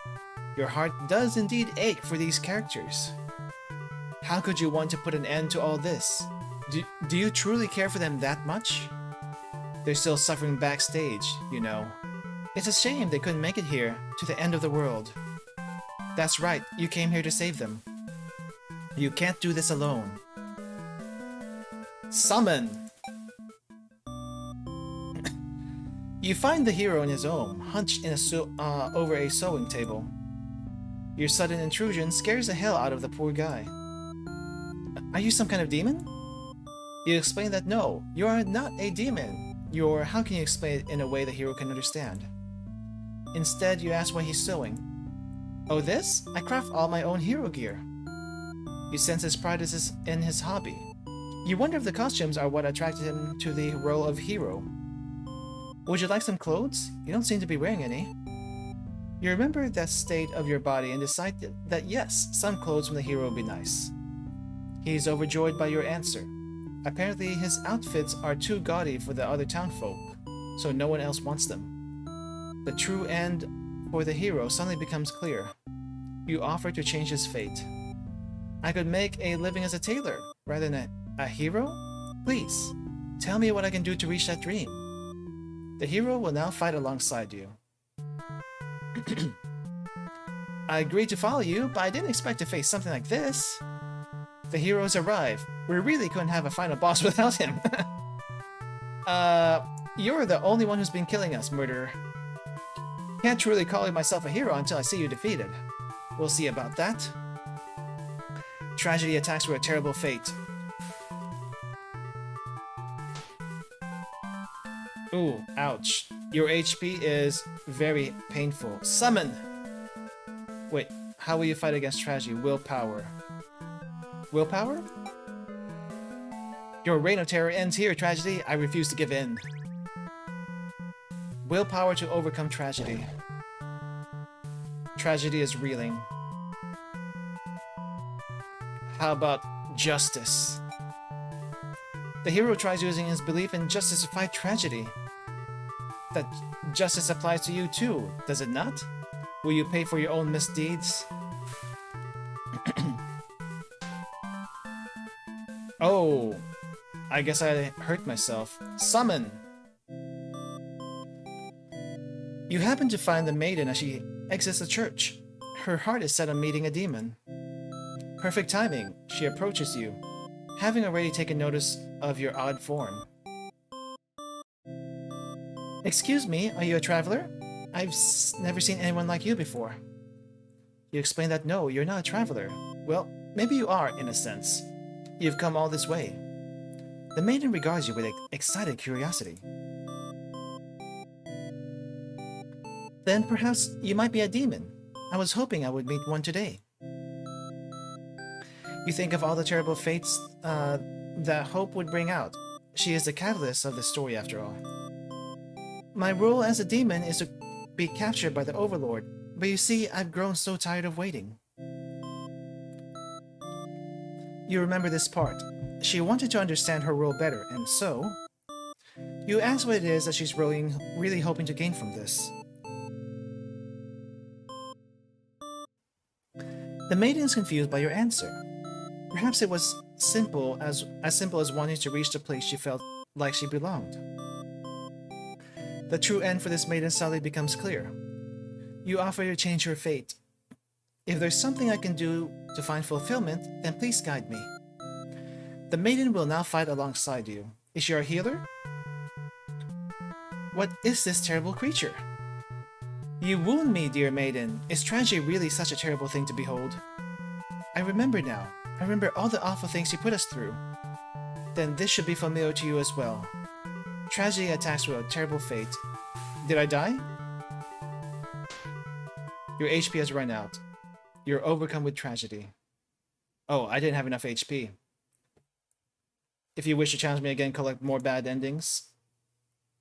Your heart does indeed ache for these characters. How could you want to put an end to all this? Do you truly care for them that much? They're still suffering backstage, you know. It's a shame they couldn't make it here, to the end of the world. That's right, you came here to save them. You can't do this alone. Summon! You find the hero in his home, hunched in over a sewing table. Your sudden intrusion scares the hell out of the poor guy. Are you some kind of demon? You explain that no, you are not a demon. How can you explain it in a way the hero can understand? Instead, you ask why he's sewing. Oh, this? I craft all my own hero gear. You sense his pride in his hobby. You wonder if the costumes are what attracted him to the role of hero. Would you like some clothes? You don't seem to be wearing any. You remember that state of your body and decided that yes, some clothes from the hero would be nice. He's overjoyed by your answer. Apparently his outfits are too gaudy for the other townfolk, so no one else wants them. The true end for the hero suddenly becomes clear. You offer to change his fate. I could make a living as a tailor, rather than a hero? Please, tell me what I can do to reach that dream. The hero will now fight alongside you. I agreed to follow you, but I didn't expect to face something like this. The heroes arrive. We really couldn't have a final boss without him. You're the only one who's been killing us, murderer. Can't truly call myself a hero until I see you defeated. We'll see about that. Tragedy attacks were a terrible fate. Ooh, ouch. Your HP is very painful. Summon! Wait, how will you fight against tragedy? Willpower. Willpower? Your reign of terror ends here, tragedy. I refuse to give in. Willpower to overcome tragedy. Tragedy is reeling. How about justice? The hero tries using his belief in justice to fight tragedy. That justice applies to you too, does it not? Will you pay for your own misdeeds? Oh, I guess I hurt myself. Summon! You happen to find the maiden as she exits the church. Her heart is set on meeting a demon. Perfect timing. She approaches you, having already taken notice of your odd form. Excuse me, are you a traveler? I've never seen anyone like you before. You explain that no, you're not a traveler. Well, maybe you are, in a sense. You've come all this way. The maiden regards you with excited curiosity. Then perhaps you might be a demon. I was hoping I would meet one today. You think of all the terrible fates that hope would bring out. She is the catalyst of the story after all. My role as a demon is to be captured by the Overlord, but you see, I've grown so tired of waiting. You remember this part. She wanted to understand her role better, and so... You ask what it is that she's really hoping to gain from this. The maiden is confused by your answer. Perhaps it was as simple as wanting to reach the place she felt like she belonged. The true end for this maiden suddenly becomes clear. You offer to change her fate. If there's something I can do to find fulfillment, then please guide me. The maiden will now fight alongside you. Is she our healer? What is this terrible creature? You wound me, dear maiden. Is tragedy really such a terrible thing to behold? I remember now. I remember all the awful things you put us through. Then this should be familiar to you as well. Tragedy attacks with a terrible fate. Did I die? Your HP has run out. You're overcome with tragedy. Oh, I didn't have enough HP. If you wish to challenge me again, collect more bad endings.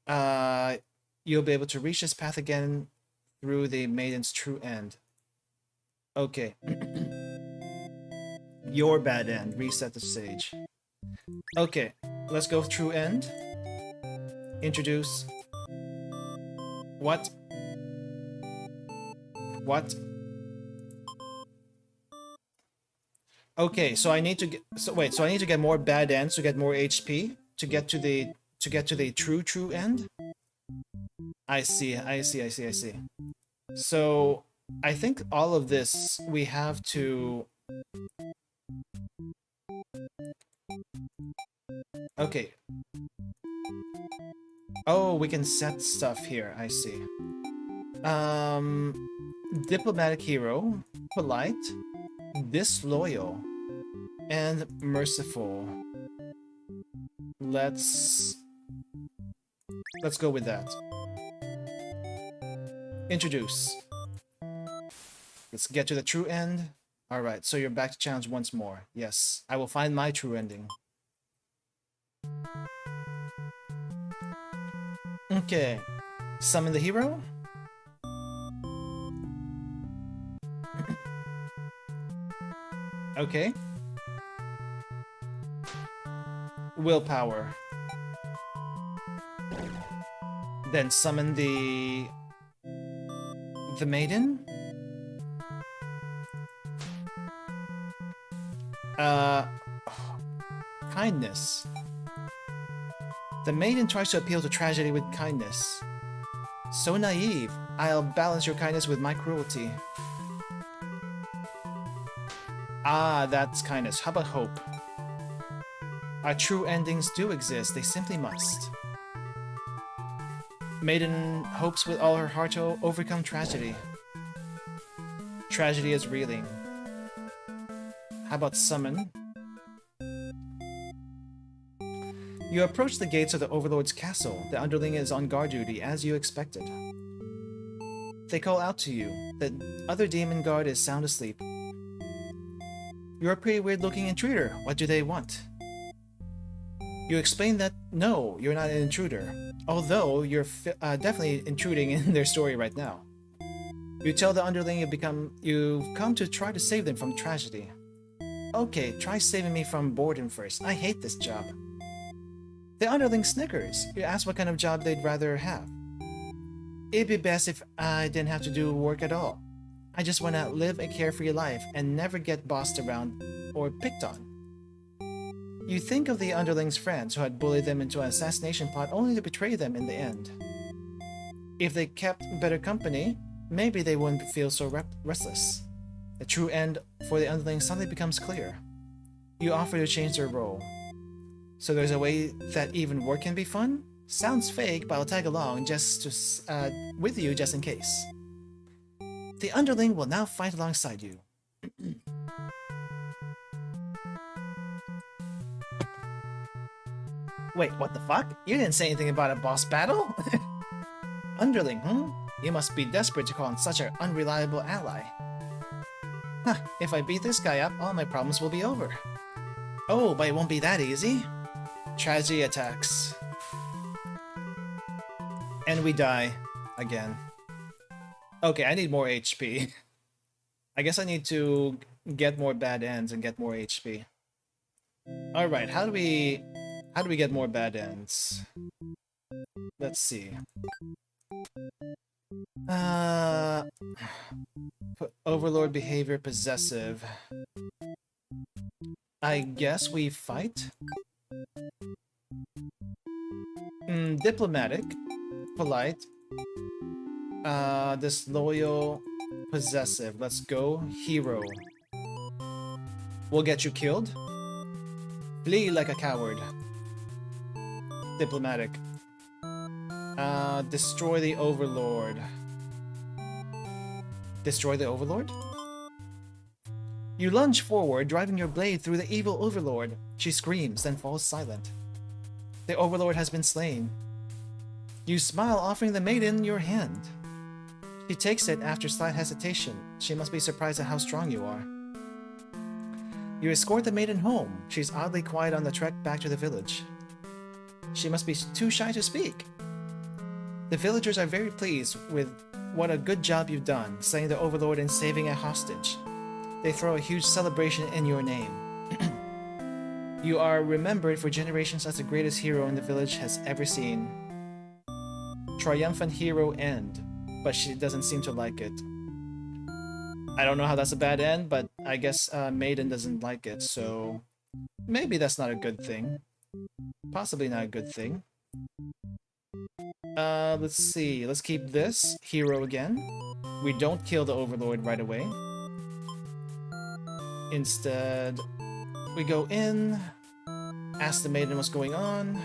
You'll be able to reach this path again through the maiden's true end. Okay. Your bad end. Reset the stage. Okay, let's go true end. Introduce. What? What? Okay, so I need to get so I need to get more bad ends to get more HP to get to the true end. I see. So I think all of this we have to. Okay. Oh, we can set stuff here. I see. Diplomatic hero, polite, disloyal, and merciful. Let's go with that. Introduce. Let's get to the true end. Alright, so you're back to challenge once more. Yes, I will find my true ending. Okay. Summon the hero. Okay. Willpower. Then summon the maiden. Kindness. The maiden tries to appeal to tragedy with kindness. So naive. I'll balance your kindness with my cruelty. Ah, that's kindness. How about hope? Our true endings do exist, they simply must. Maiden hopes with all her heart to overcome tragedy. Tragedy is reeling. How about summon? You approach the gates of the Overlord's castle. The underling is on guard duty, as you expected. They call out to you. The other demon guard is sound asleep. You're a pretty weird-looking intruder. What do they want? You explain that, no, you're not an intruder. Although, you're definitely intruding in their story right now. You tell the underling you've come to try to save them from tragedy. Okay, try saving me from boredom first. I hate this job. The underling snickers. You ask what kind of job they'd rather have. It'd be best if I didn't have to do work at all. I just want to live a carefree life and never get bossed around or picked on. You think of the underlings' friends who had bullied them into an assassination plot only to betray them in the end. If they kept better company, maybe they wouldn't feel so restless. The true end for the underlings suddenly becomes clear. You offer to change their role. So there's a way that even work can be fun? Sounds fake, but I'll tag along just to, with you just in case. The underling will now fight alongside you. Wait, what the fuck? You didn't say anything about a boss battle? Underling, You must be desperate to call on such an unreliable ally. Huh, if I beat this guy up, all my problems will be over. Oh, but it won't be that easy. Tragedy attacks. And we die. Again. Okay, I need more HP. I guess I need to get more bad ends and get more HP. Alright, how do we get more bad ends? Let's see. Overlord behavior possessive. I guess we fight? Diplomatic. Polite. Disloyal. Possessive. Let's go. Hero. We'll get you killed. Flee like a coward. Diplomatic. Destroy the Overlord. Destroy the Overlord? You lunge forward, driving your blade through the evil Overlord. She screams, then falls silent. The Overlord has been slain. You smile, offering the maiden your hand. She takes it after slight hesitation. She must be surprised at how strong you are. You escort the maiden home. She's oddly quiet on the trek back to the village. She must be too shy to speak. The villagers are very pleased with what a good job you've done, slaying the Overlord and saving a hostage. They throw a huge celebration in your name. You are remembered for generations as the greatest hero in the village has ever seen. Triumphant hero end, but she doesn't seem to like it. I don't know how that's a bad end, but I guess Maiden doesn't like it, so maybe that's not a good thing. Possibly not a good thing. Let's see. Let's keep this hero again. We don't kill the Overlord right away. Instead, we go in, ask the maiden what's going on.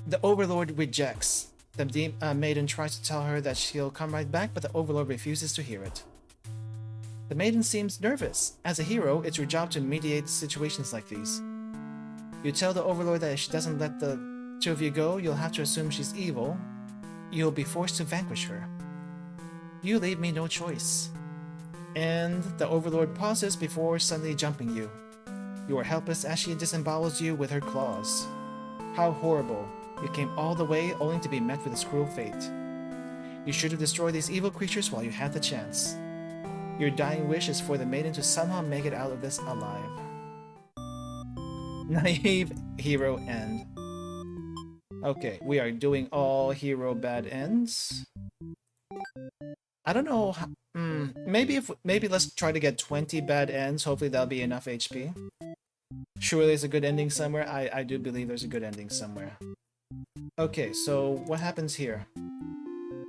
The Overlord rejects. The maiden tries to tell her that she'll come right back, but the Overlord refuses to hear it. The maiden seems nervous. As a hero, it's your job to mediate situations like these. You tell the Overlord that if she doesn't let the two of you go, you'll have to assume she's evil. You'll be forced to vanquish her. You leave me no choice. And the Overlord pauses before suddenly jumping you. You are helpless as she disembowels you with her claws. How horrible. You came all the way only to be met with this cruel fate. You should have destroyed these evil creatures while you had the chance. Your dying wish is for the maiden to somehow make it out of this alive. Naive hero end. Okay, we are doing all hero bad ends. I don't know. Maybe let's try to get 20 bad ends. Hopefully that'll be enough HP. Surely there's a good ending somewhere. I do believe there's a good ending somewhere. Okay, so what happens here?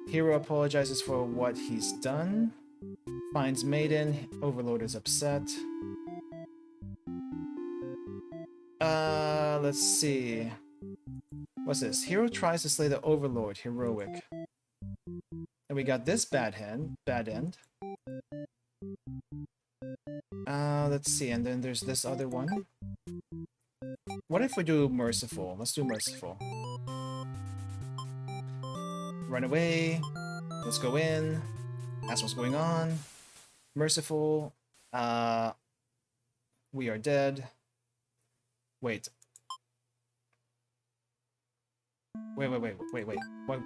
Hero apologizes for what he's done. Finds maiden. Overlord is upset. Let's see. What's this? Hero tries to slay the Overlord. Heroic. And we got this bad end. Let's see, and then there's this other one. What if we do merciful? Let's do merciful. Run away. Let's go in. Ask what's going on. Merciful. We are dead. Wait. Wait. What?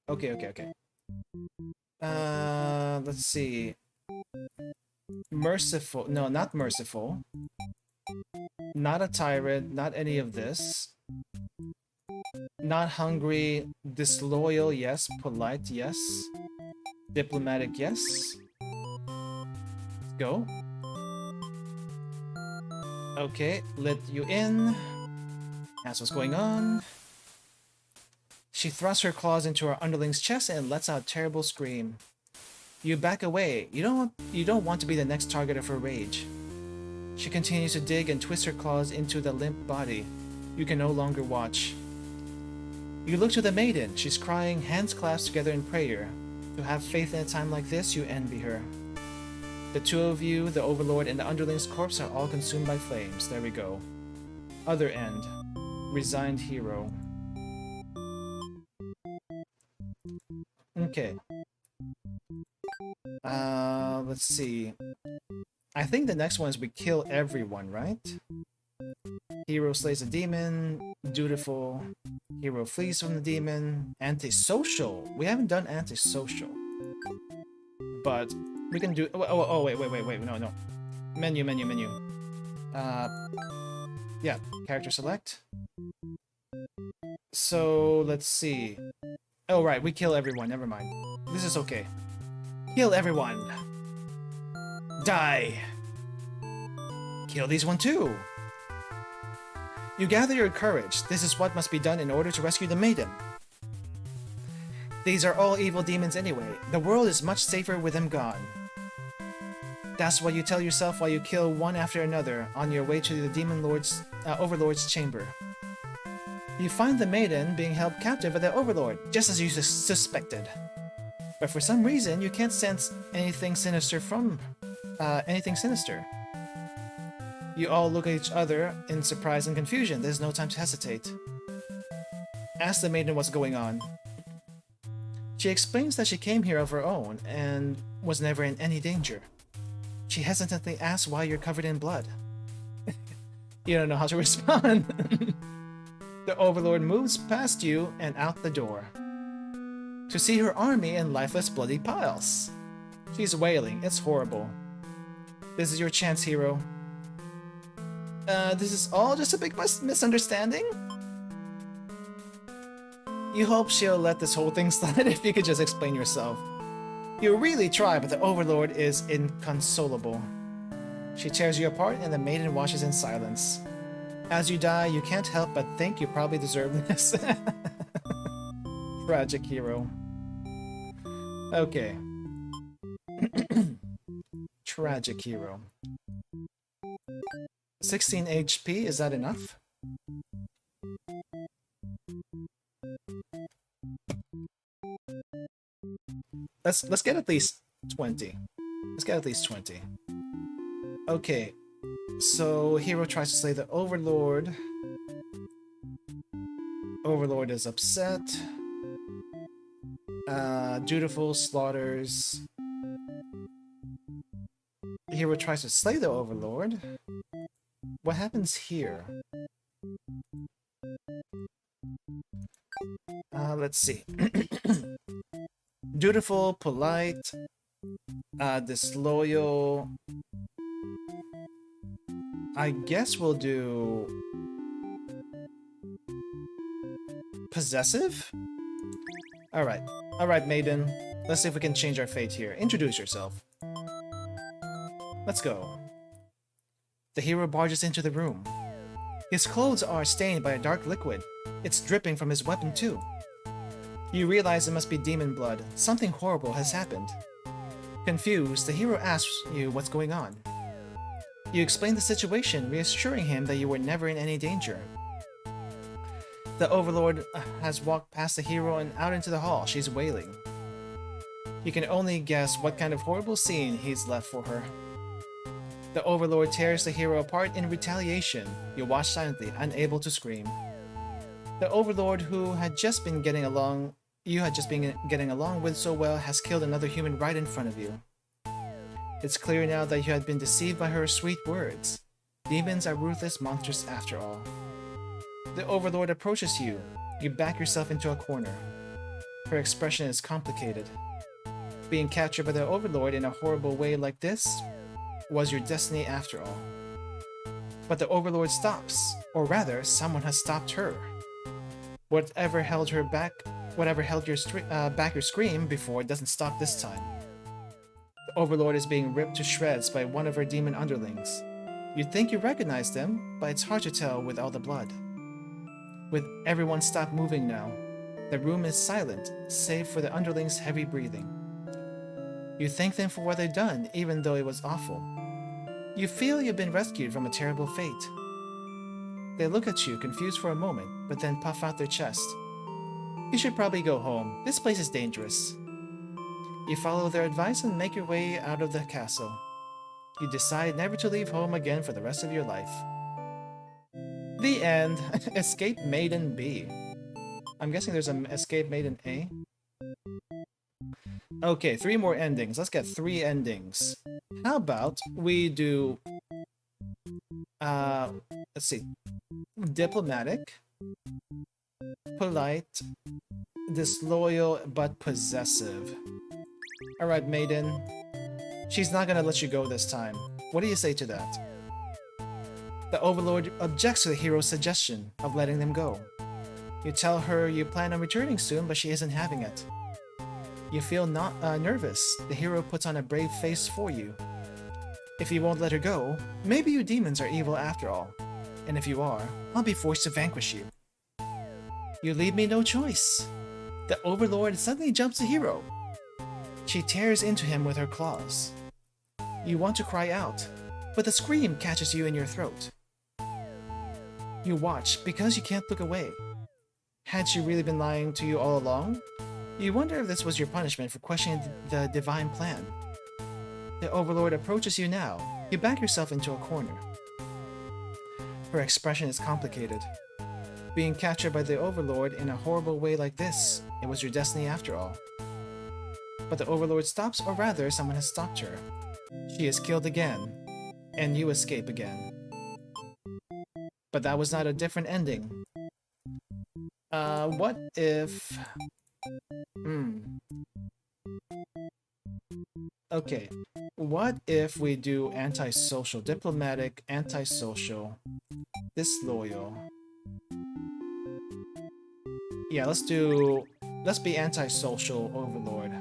Okay. Let's see. Merciful. No, not merciful. Not a tyrant. Not any of this. Not hungry. Disloyal, yes. Polite, yes. Diplomatic, yes. Let's go. Okay, let you in. That's what's going on. She thrusts her claws into her underling's chest and lets out a terrible scream. You back away. You don't want to be the next target of her rage. She continues to dig and twist her claws into the limp body. You can no longer watch. You look to the maiden. She's crying, hands clasped together in prayer. To have faith in a time like this, you envy her. The two of you, the Overlord and the underling's corpse, are all consumed by flames. There we go. Other end. Resigned hero. Okay. Let's see. I think the next one is we kill everyone, right? Hero slays a demon. Dutiful. Hero flees from the demon. Antisocial. We haven't done antisocial. But we can do... Oh, wait. No. Menu. Yeah, character select. So, let's see. Oh, right, we kill everyone. Never mind. This is okay. Kill everyone. Die. Kill these one too. You gather your courage. This is what must be done in order to rescue the maiden. These are all evil demons anyway. The world is much safer with them gone. That's what you tell yourself while you kill one after another on your way to the demon lord's overlord's chamber. You find the maiden being held captive by the overlord, just as you suspected. But for some reason, you can't sense anything sinister from anything sinister. You all look at each other in surprise and confusion. There's no time to hesitate. Ask the maiden what's going on. She explains that she came here of her own and was never in any danger. She hesitantly asks why you're covered in blood. You don't know how to respond. The Overlord moves past you and out the door. To see her army in lifeless bloody piles. She's wailing. It's horrible. This is your chance, hero. This is all just a big misunderstanding? You hope she'll let this whole thing slide if you could just explain yourself. You really try, but the Overlord is inconsolable. She tears you apart and the maiden watches in silence. As you die, you can't help but think you probably deserve this. Tragic hero. Okay. Tragic hero. 16 HP, is that enough? Let's get at least 20. Let's get at least 20. Okay. So hero tries to slay the Overlord. Overlord is upset. Dutiful slaughters. Hero tries to slay the Overlord. What happens here? Let's see. Dutiful, polite, disloyal. I guess we'll do possessive? Alright, maiden. Let's see if we can change our fate here. Introduce yourself. Let's go. The hero barges into the room. His clothes are stained by a dark liquid. It's dripping from his weapon too. You realize it must be demon blood. Something horrible has happened. Confused, the hero asks you what's going on. You explain the situation, reassuring him that you were never in any danger. The Overlord has walked past the hero and out into the hall. She's wailing. You can only guess what kind of horrible scene he's left for her. The Overlord tears the hero apart in retaliation. You watch silently, unable to scream. The Overlord who had just been getting along with so well has killed another human right in front of you. It's clear now that you had been deceived by her sweet words. Demons are ruthless monsters after all. The Overlord approaches you. You back yourself into a corner. Her expression is complicated. Being captured by the Overlord in a horrible way like this was your destiny after all. But the Overlord stops, or rather, someone has stopped her. Whatever held her back, whatever held your back your scream before doesn't stop this time. The Overlord is being ripped to shreds by one of her demon underlings. You'd think you recognize them, but it's hard to tell with all the blood. With everyone stopped moving now, the room is silent, save for the underlings' heavy breathing. You thank them for what they've done, even though it was awful. You feel you've been rescued from a terrible fate. They look at you, confused for a moment, but then puff out their chest. You should probably go home. This place is dangerous. You follow their advice and make your way out of the castle. You decide never to leave home again for the rest of your life. The end. Escape Maiden B. I'm guessing there's an Escape Maiden A. Okay, 3 more endings. Let's get 3 endings. How about we do... let's see. Diplomatic, polite, disloyal, but possessive. Alright, Maiden. She's not gonna let you go this time. What do you say to that? The Overlord objects to the hero's suggestion of letting them go. You tell her you plan on returning soon, but she isn't having it. You feel not nervous. The hero puts on a brave face for you. If you won't let her go, maybe you demons are evil after all. And if you are, I'll be forced to vanquish you. You leave me no choice. The Overlord suddenly jumps the hero. She tears into him with her claws. You want to cry out, but the scream catches you in your throat. You watch because you can't look away. Had she really been lying to you all along? You wonder if this was your punishment for questioning the divine plan. The Overlord approaches you now. You back yourself into a corner. Her expression is complicated. Being captured by the Overlord in a horrible way like this, it was your destiny after all. But the Overlord stops, or rather, someone has stopped her. She is killed again, and you escape again. But that was not a different ending. What if... Okay, what if we do antisocial, diplomatic, antisocial, disloyal? Yeah, let's be antisocial Overlord.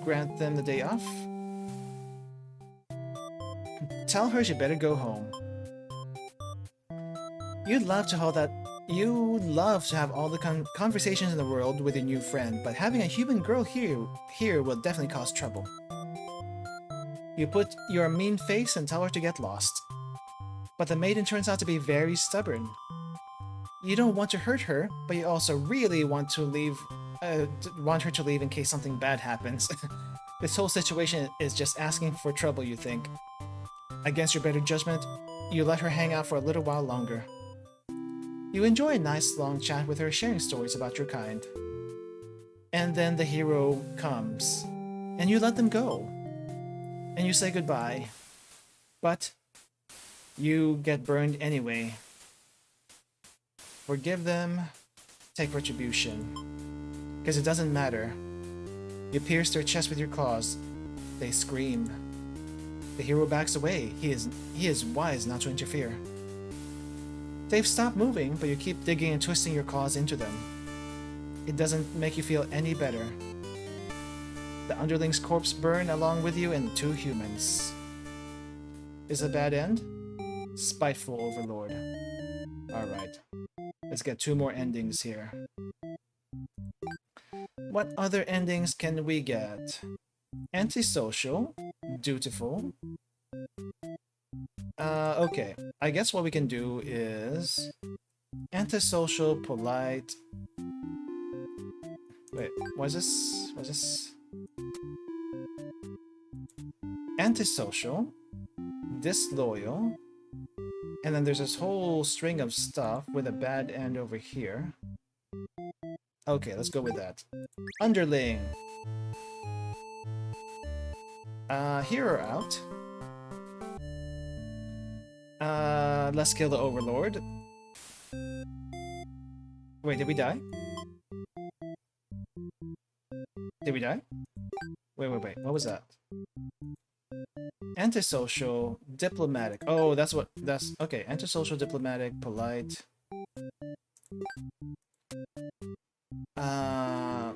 Grant them the day off. Tell her she better go home. You'd love to have all the conversations in the world with your new friend, but having a human girl here will definitely cause trouble. You put your mean face and tell her to get lost. But the maiden turns out to be very stubborn. You don't want to hurt her, but you also really want her to leave in case something bad happens. This whole situation is just asking for trouble, you think. Against your better judgment, you let her hang out for a little while longer. You enjoy a nice long chat with her, sharing stories about your kind. And then the hero comes, and you let them go. And you say goodbye. But you get burned anyway. Forgive them, take retribution. Because it doesn't matter. You pierce their chest with your claws. They scream. The hero backs away. He is wise not to interfere. They've stopped moving, but you keep digging and twisting your claws into them. It doesn't make you feel any better. The underling's corpse burn along with you and 2 humans. Is a bad end? Spiteful Overlord. Alright. Let's get 2 more endings here. What other endings can we get? Antisocial. Dutiful. Okay. I guess what we can do is... Antisocial, polite... Wait, was this? Antisocial, disloyal, and then there's this whole string of stuff with a bad end over here. Okay, let's go with that. Underling. Here or out. Let's kill the Overlord. Wait, did we die? Did we die? Wait, what was that? Antisocial, diplomatic. Oh, that's okay. Antisocial, diplomatic, polite. Huh?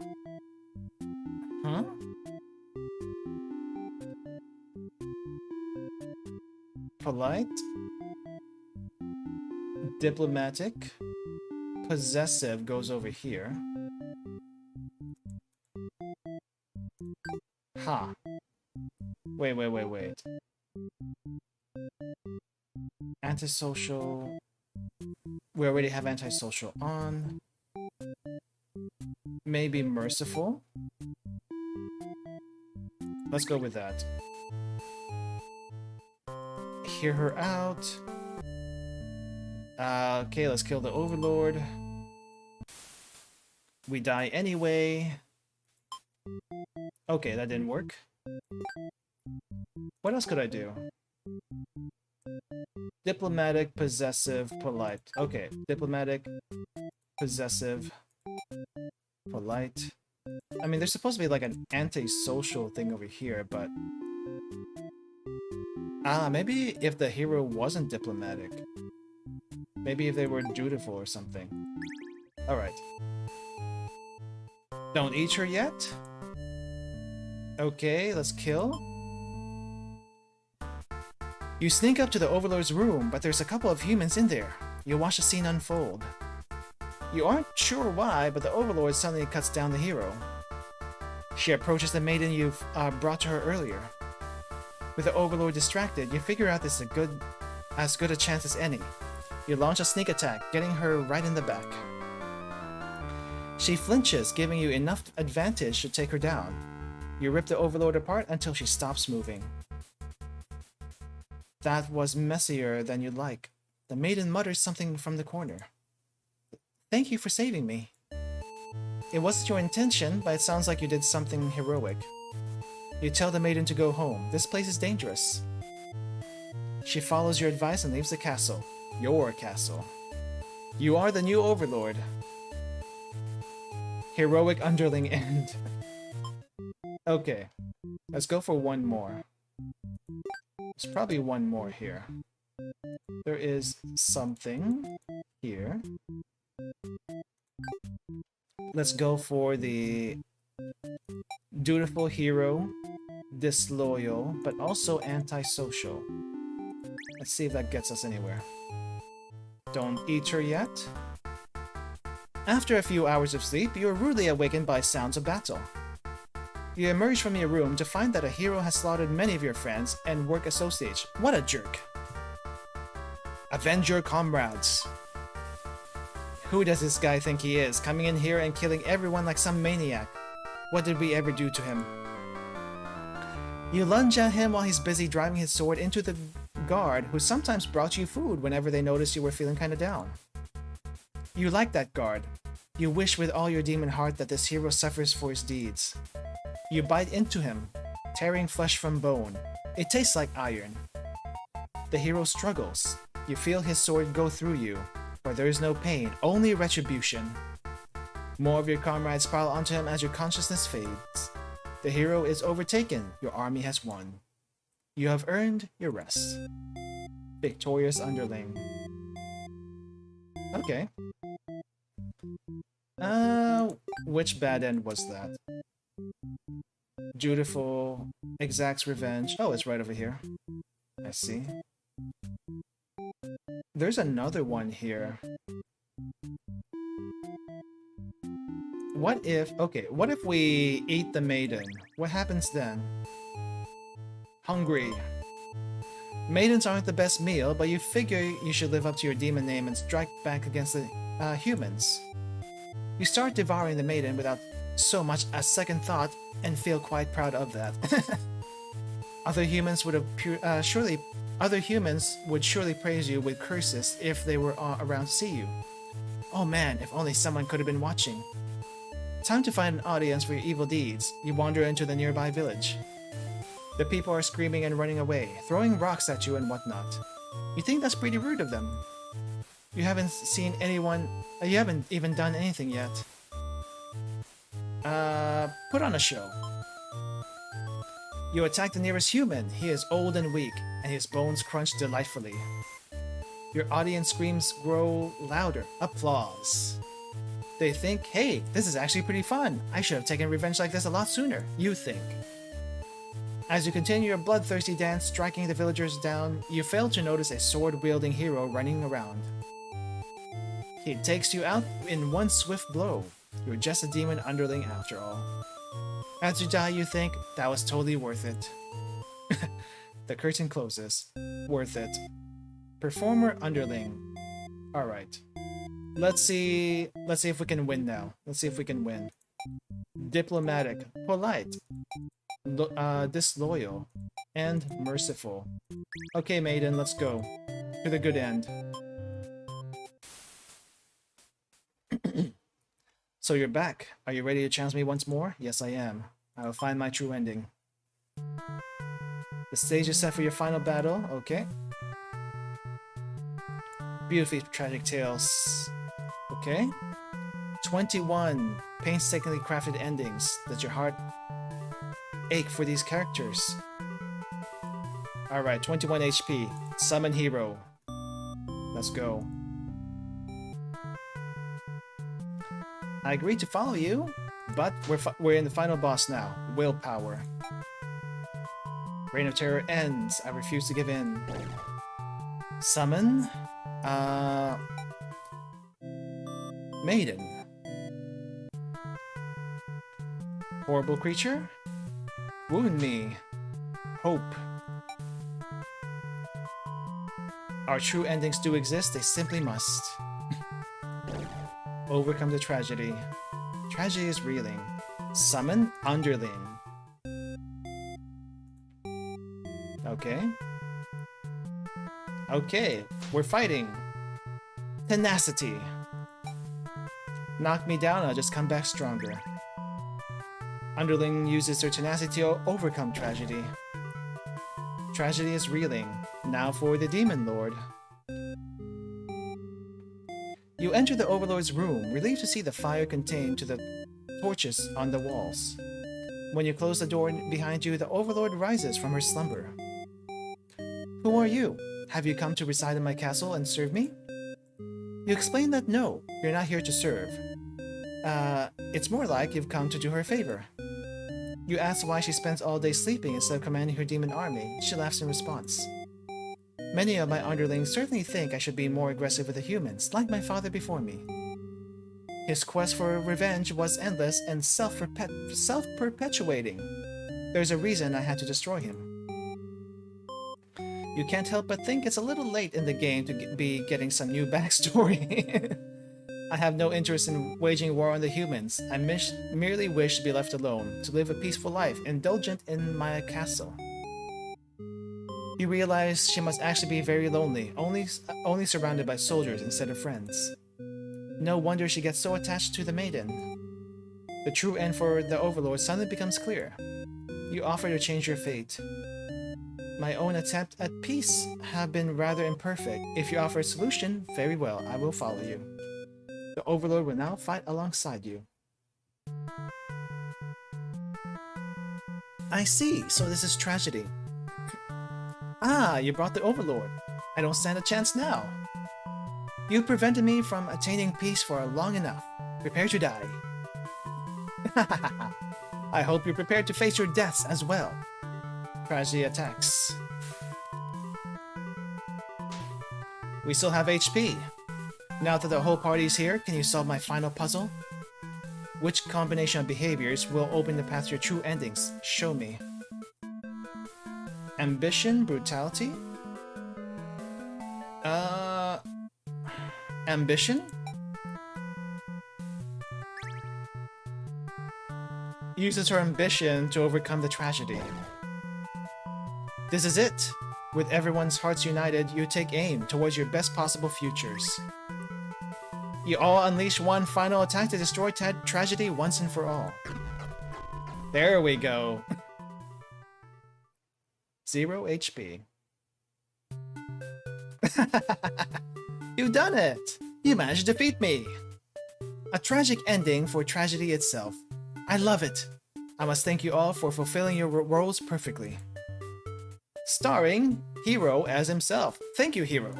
polite, diplomatic, possessive goes over here. Ha. Wait. Antisocial. We already have antisocial on. Maybe merciful. Let's go with that. Hear her out. Okay, let's kill the Overlord. We die anyway. Okay, that didn't work. What else could I do? Diplomatic, possessive, polite. Okay, diplomatic, possessive, polite. I mean, there's supposed to be like an antisocial thing over here, but... maybe if the hero wasn't diplomatic. Maybe if they were dutiful or something. Alright. Don't eat her yet? Okay, let's kill. You sneak up to the Overlord's room, but there's a couple of humans in there. You watch the scene unfold. You aren't sure why, but the Overlord suddenly cuts down the hero. She approaches the maiden you've brought to her earlier. With the Overlord distracted, you figure out this is as good a chance as any. You launch a sneak attack, getting her right in the back. She flinches, giving you enough advantage to take her down. You rip the Overlord apart until she stops moving. That was messier than you'd like. The maiden mutters something from the corner. Thank you for saving me. It wasn't your intention, but it sounds like you did something heroic. You tell the maiden to go home. This place is dangerous. She follows your advice and leaves the castle. Your castle. You are the new Overlord. Heroic underling end. Okay. Let's go for one more. There's probably one more here. There is something here. Let's go for the dutiful hero, disloyal, but also antisocial. Let's see if that gets us anywhere. Don't eat her yet. After a few hours of sleep, you are rudely awakened by sounds of battle. You emerge from your room to find that a hero has slaughtered many of your friends and work associates. What a jerk! Avenge your comrades! Who does this guy think he is, coming in here and killing everyone like some maniac? What did we ever do to him? You lunge at him while he's busy driving his sword into the guard, who sometimes brought you food whenever they noticed you were feeling kinda down. You like that guard. You wish with all your demon heart that this hero suffers for his deeds. You bite into him, tearing flesh from bone. It tastes like iron. The hero struggles. You feel his sword go through you, but there is no pain, only retribution. More of your comrades pile onto him as your consciousness fades. The hero is overtaken. Your army has won. You have earned your rest. Victorious underling. Okay. Which bad end was that? Dutiful, exacts revenge. Oh, it's right over here. I see. There's another one here. What if... Okay, what if we eat the maiden? What happens then? Hungry. Maidens aren't the best meal, but you figure you should live up to your demon name and strike back against the humans. You start devouring the maiden without so much as second thought and feel quite proud of that. Other humans would surely praise you with curses if they were around to see you. Oh man, if only someone could have been watching. Time to find an audience for your evil deeds. You wander into the nearby village. The people are screaming and running away, throwing rocks at you and whatnot. You think that's pretty rude of them. You haven't seen anyone... you haven't even done anything yet. Put on a show. You attack the nearest human. He is old and weak, and his bones crunch delightfully. Your audience screams grow louder. Applause. They think, hey, this is actually pretty fun. I should have taken revenge like this a lot sooner. You think. As you continue your bloodthirsty dance, striking the villagers down, you fail to notice a sword-wielding hero running around. He takes you out in one swift blow. You're just a demon underling after all. As you die, you think, that was totally worth it. The curtain closes. Worth it. Performer underling. Alright. Let's see if we can win now. Let's see if we can win. Diplomatic. Polite. Disloyal. And merciful. Okay, maiden, let's go. To the good end. So you're back. Are you ready to challenge me once more? Yes, I am. I will find my true ending. The stage is set for your final battle. Okay. Beautifully tragic tales. Okay. 21 painstakingly crafted endings. Does your heart ache for these characters? Alright, 21 HP. Summon hero. Let's go. I agreed to follow you, but we're in the final boss now. Willpower. Reign of Terror ends. I refuse to give in. Summon. Maiden. Horrible creature. Wound me. Hope. Our true endings do exist, they simply must. Overcome the tragedy. Tragedy is reeling. Summon underling. Okay. Okay, we're fighting. Tenacity. Knock me down, I'll just come back stronger. Underling uses their tenacity to overcome tragedy. Tragedy is reeling. Now for the Demon Lord. You enter the Overlord's room, relieved to see the fire contained to the torches on the walls. When you close the door behind you, the Overlord rises from her slumber. Who are you? Have you come to reside in my castle and serve me? You explain that no, you're not here to serve. It's more like you've come to do her a favor. You ask why she spends all day sleeping instead of commanding her demon army. She laughs in response. Many of my underlings certainly think I should be more aggressive with the humans, like my father before me. His quest for revenge was endless and self-perpetuating. There's a reason I had to destroy him. You can't help but think it's a little late in the game to be getting some new backstory. I have no interest in waging war on the humans. I merely wish to be left alone, to live a peaceful life, indulgent in my castle. You realize she must actually be very lonely, only surrounded by soldiers instead of friends. No wonder she gets so attached to the maiden. The true end for the Overlord suddenly becomes clear. You offer to change your fate. My own attempt at peace have been rather imperfect. If you offer a solution, very well, I will follow you. The Overlord will now fight alongside you. I see, so this is tragedy. Ah, you brought the Overlord. I don't stand a chance now. You prevented me from attaining peace for long enough. Prepare to die. I hope you're prepared to face your deaths as well. Tragedy attacks. We still have HP. Now that the whole party is here, can you solve my final puzzle? Which combination of behaviors will open the path to your true endings? Show me. Ambition, brutality? Ambition? Uses her ambition to overcome the tragedy. This is it! With everyone's hearts united, you take aim towards your best possible futures. You all unleash one final attack to destroy tragedy once and for all. There we go. 0 HP. You've done it! You managed to defeat me! A tragic ending for tragedy itself. I love it! I must thank you all for fulfilling your roles perfectly. Starring Hero as himself. Thank you, Hero.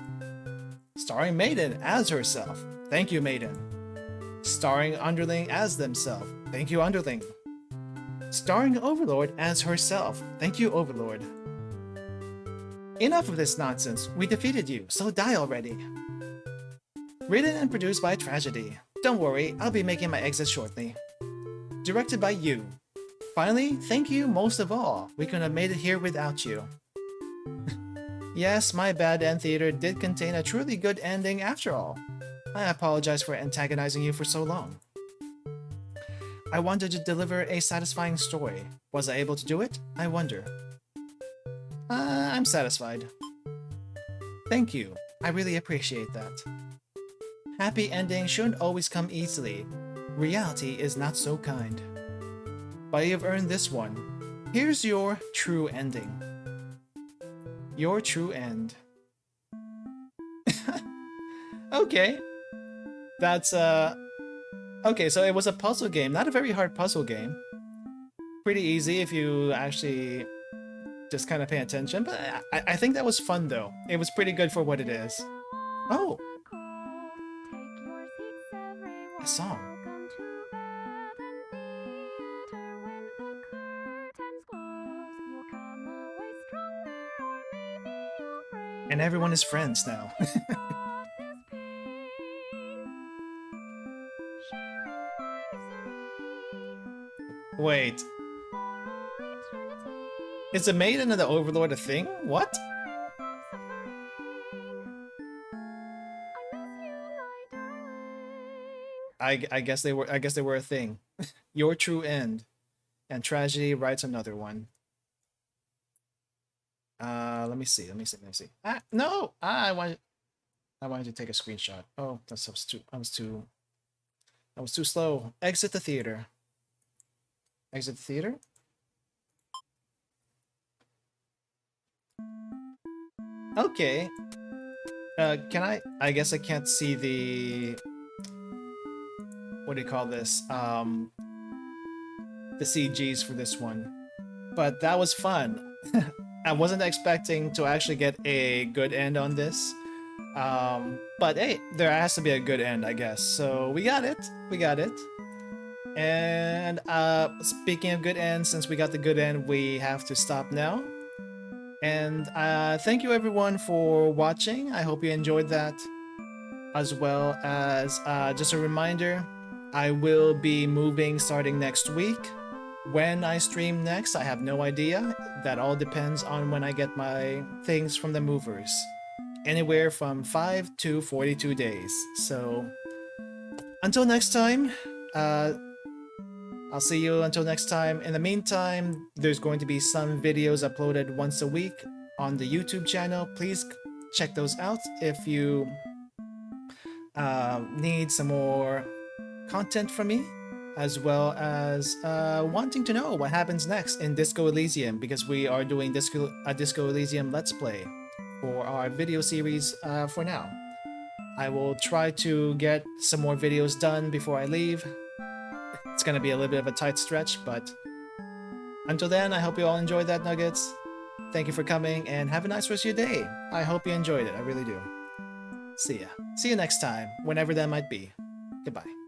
Starring Maiden as herself. Thank you, Maiden. Starring Underling as themselves. Thank you, Underling. starring Overlord as herself. Thank you, Overlord. Enough of this nonsense. We defeated you, so die already. Written and produced by Tragedy. Don't worry, I'll be making my exit shortly. Directed by you. Finally, thank you most of all. We couldn't have made it here without you. Yes, my bad end theater did contain a truly good ending after all. I apologize for antagonizing you for so long. I wanted to deliver a satisfying story. Was I able to do it? I wonder. I'm satisfied. Thank you. I really appreciate that. Happy endings shouldn't always come easily. Reality is not so kind. But you've earned this one. Here's your true ending. Your true end. Okay. That's, okay, so it was a puzzle game. Not a very hard puzzle game. Pretty easy if you actually just kind of pay attention. But I think that was fun, though. It was pretty good for what it is. Oh! A song. And everyone is friends now. Wait. Is the Maiden and the Overlord a thing? What? I guess they were a thing. Your true end. And Tragedy writes another one. Let me see. Ah, no! I wanted to take a screenshot. Oh, I was too slow. Exit the theater. Exit the theater? Okay. Can I guess I can't see the... What do you call this? The CGs for this one. But that was fun. I wasn't expecting to actually get a good end on this. But hey, there has to be a good end, I guess. So we got it. We got it. And speaking of good ends, since we got the good end, we have to stop now. And thank you everyone for watching. I hope you enjoyed that. As well as just a reminder, I will be moving starting next week. When I stream next, I have no idea. That all depends on when I get my things from the movers. Anywhere from 5 to 42 days. So until next time, I'll see you until next time. In the meantime, there's going to be some videos uploaded once a week on the YouTube channel. Please check those out if you need some more content from me, as well as wanting to know what happens next in Disco Elysium, because we are doing a Disco Elysium Let's Play for our video series for now. I will try to get some more videos done before I leave. It's gonna be a little bit of a tight stretch, but until then, I hope you all enjoyed that, Nuggets. Thank you for coming, and have a nice rest of your day. I hope you enjoyed it, I really do. See ya. See you next time, whenever that might be. Goodbye.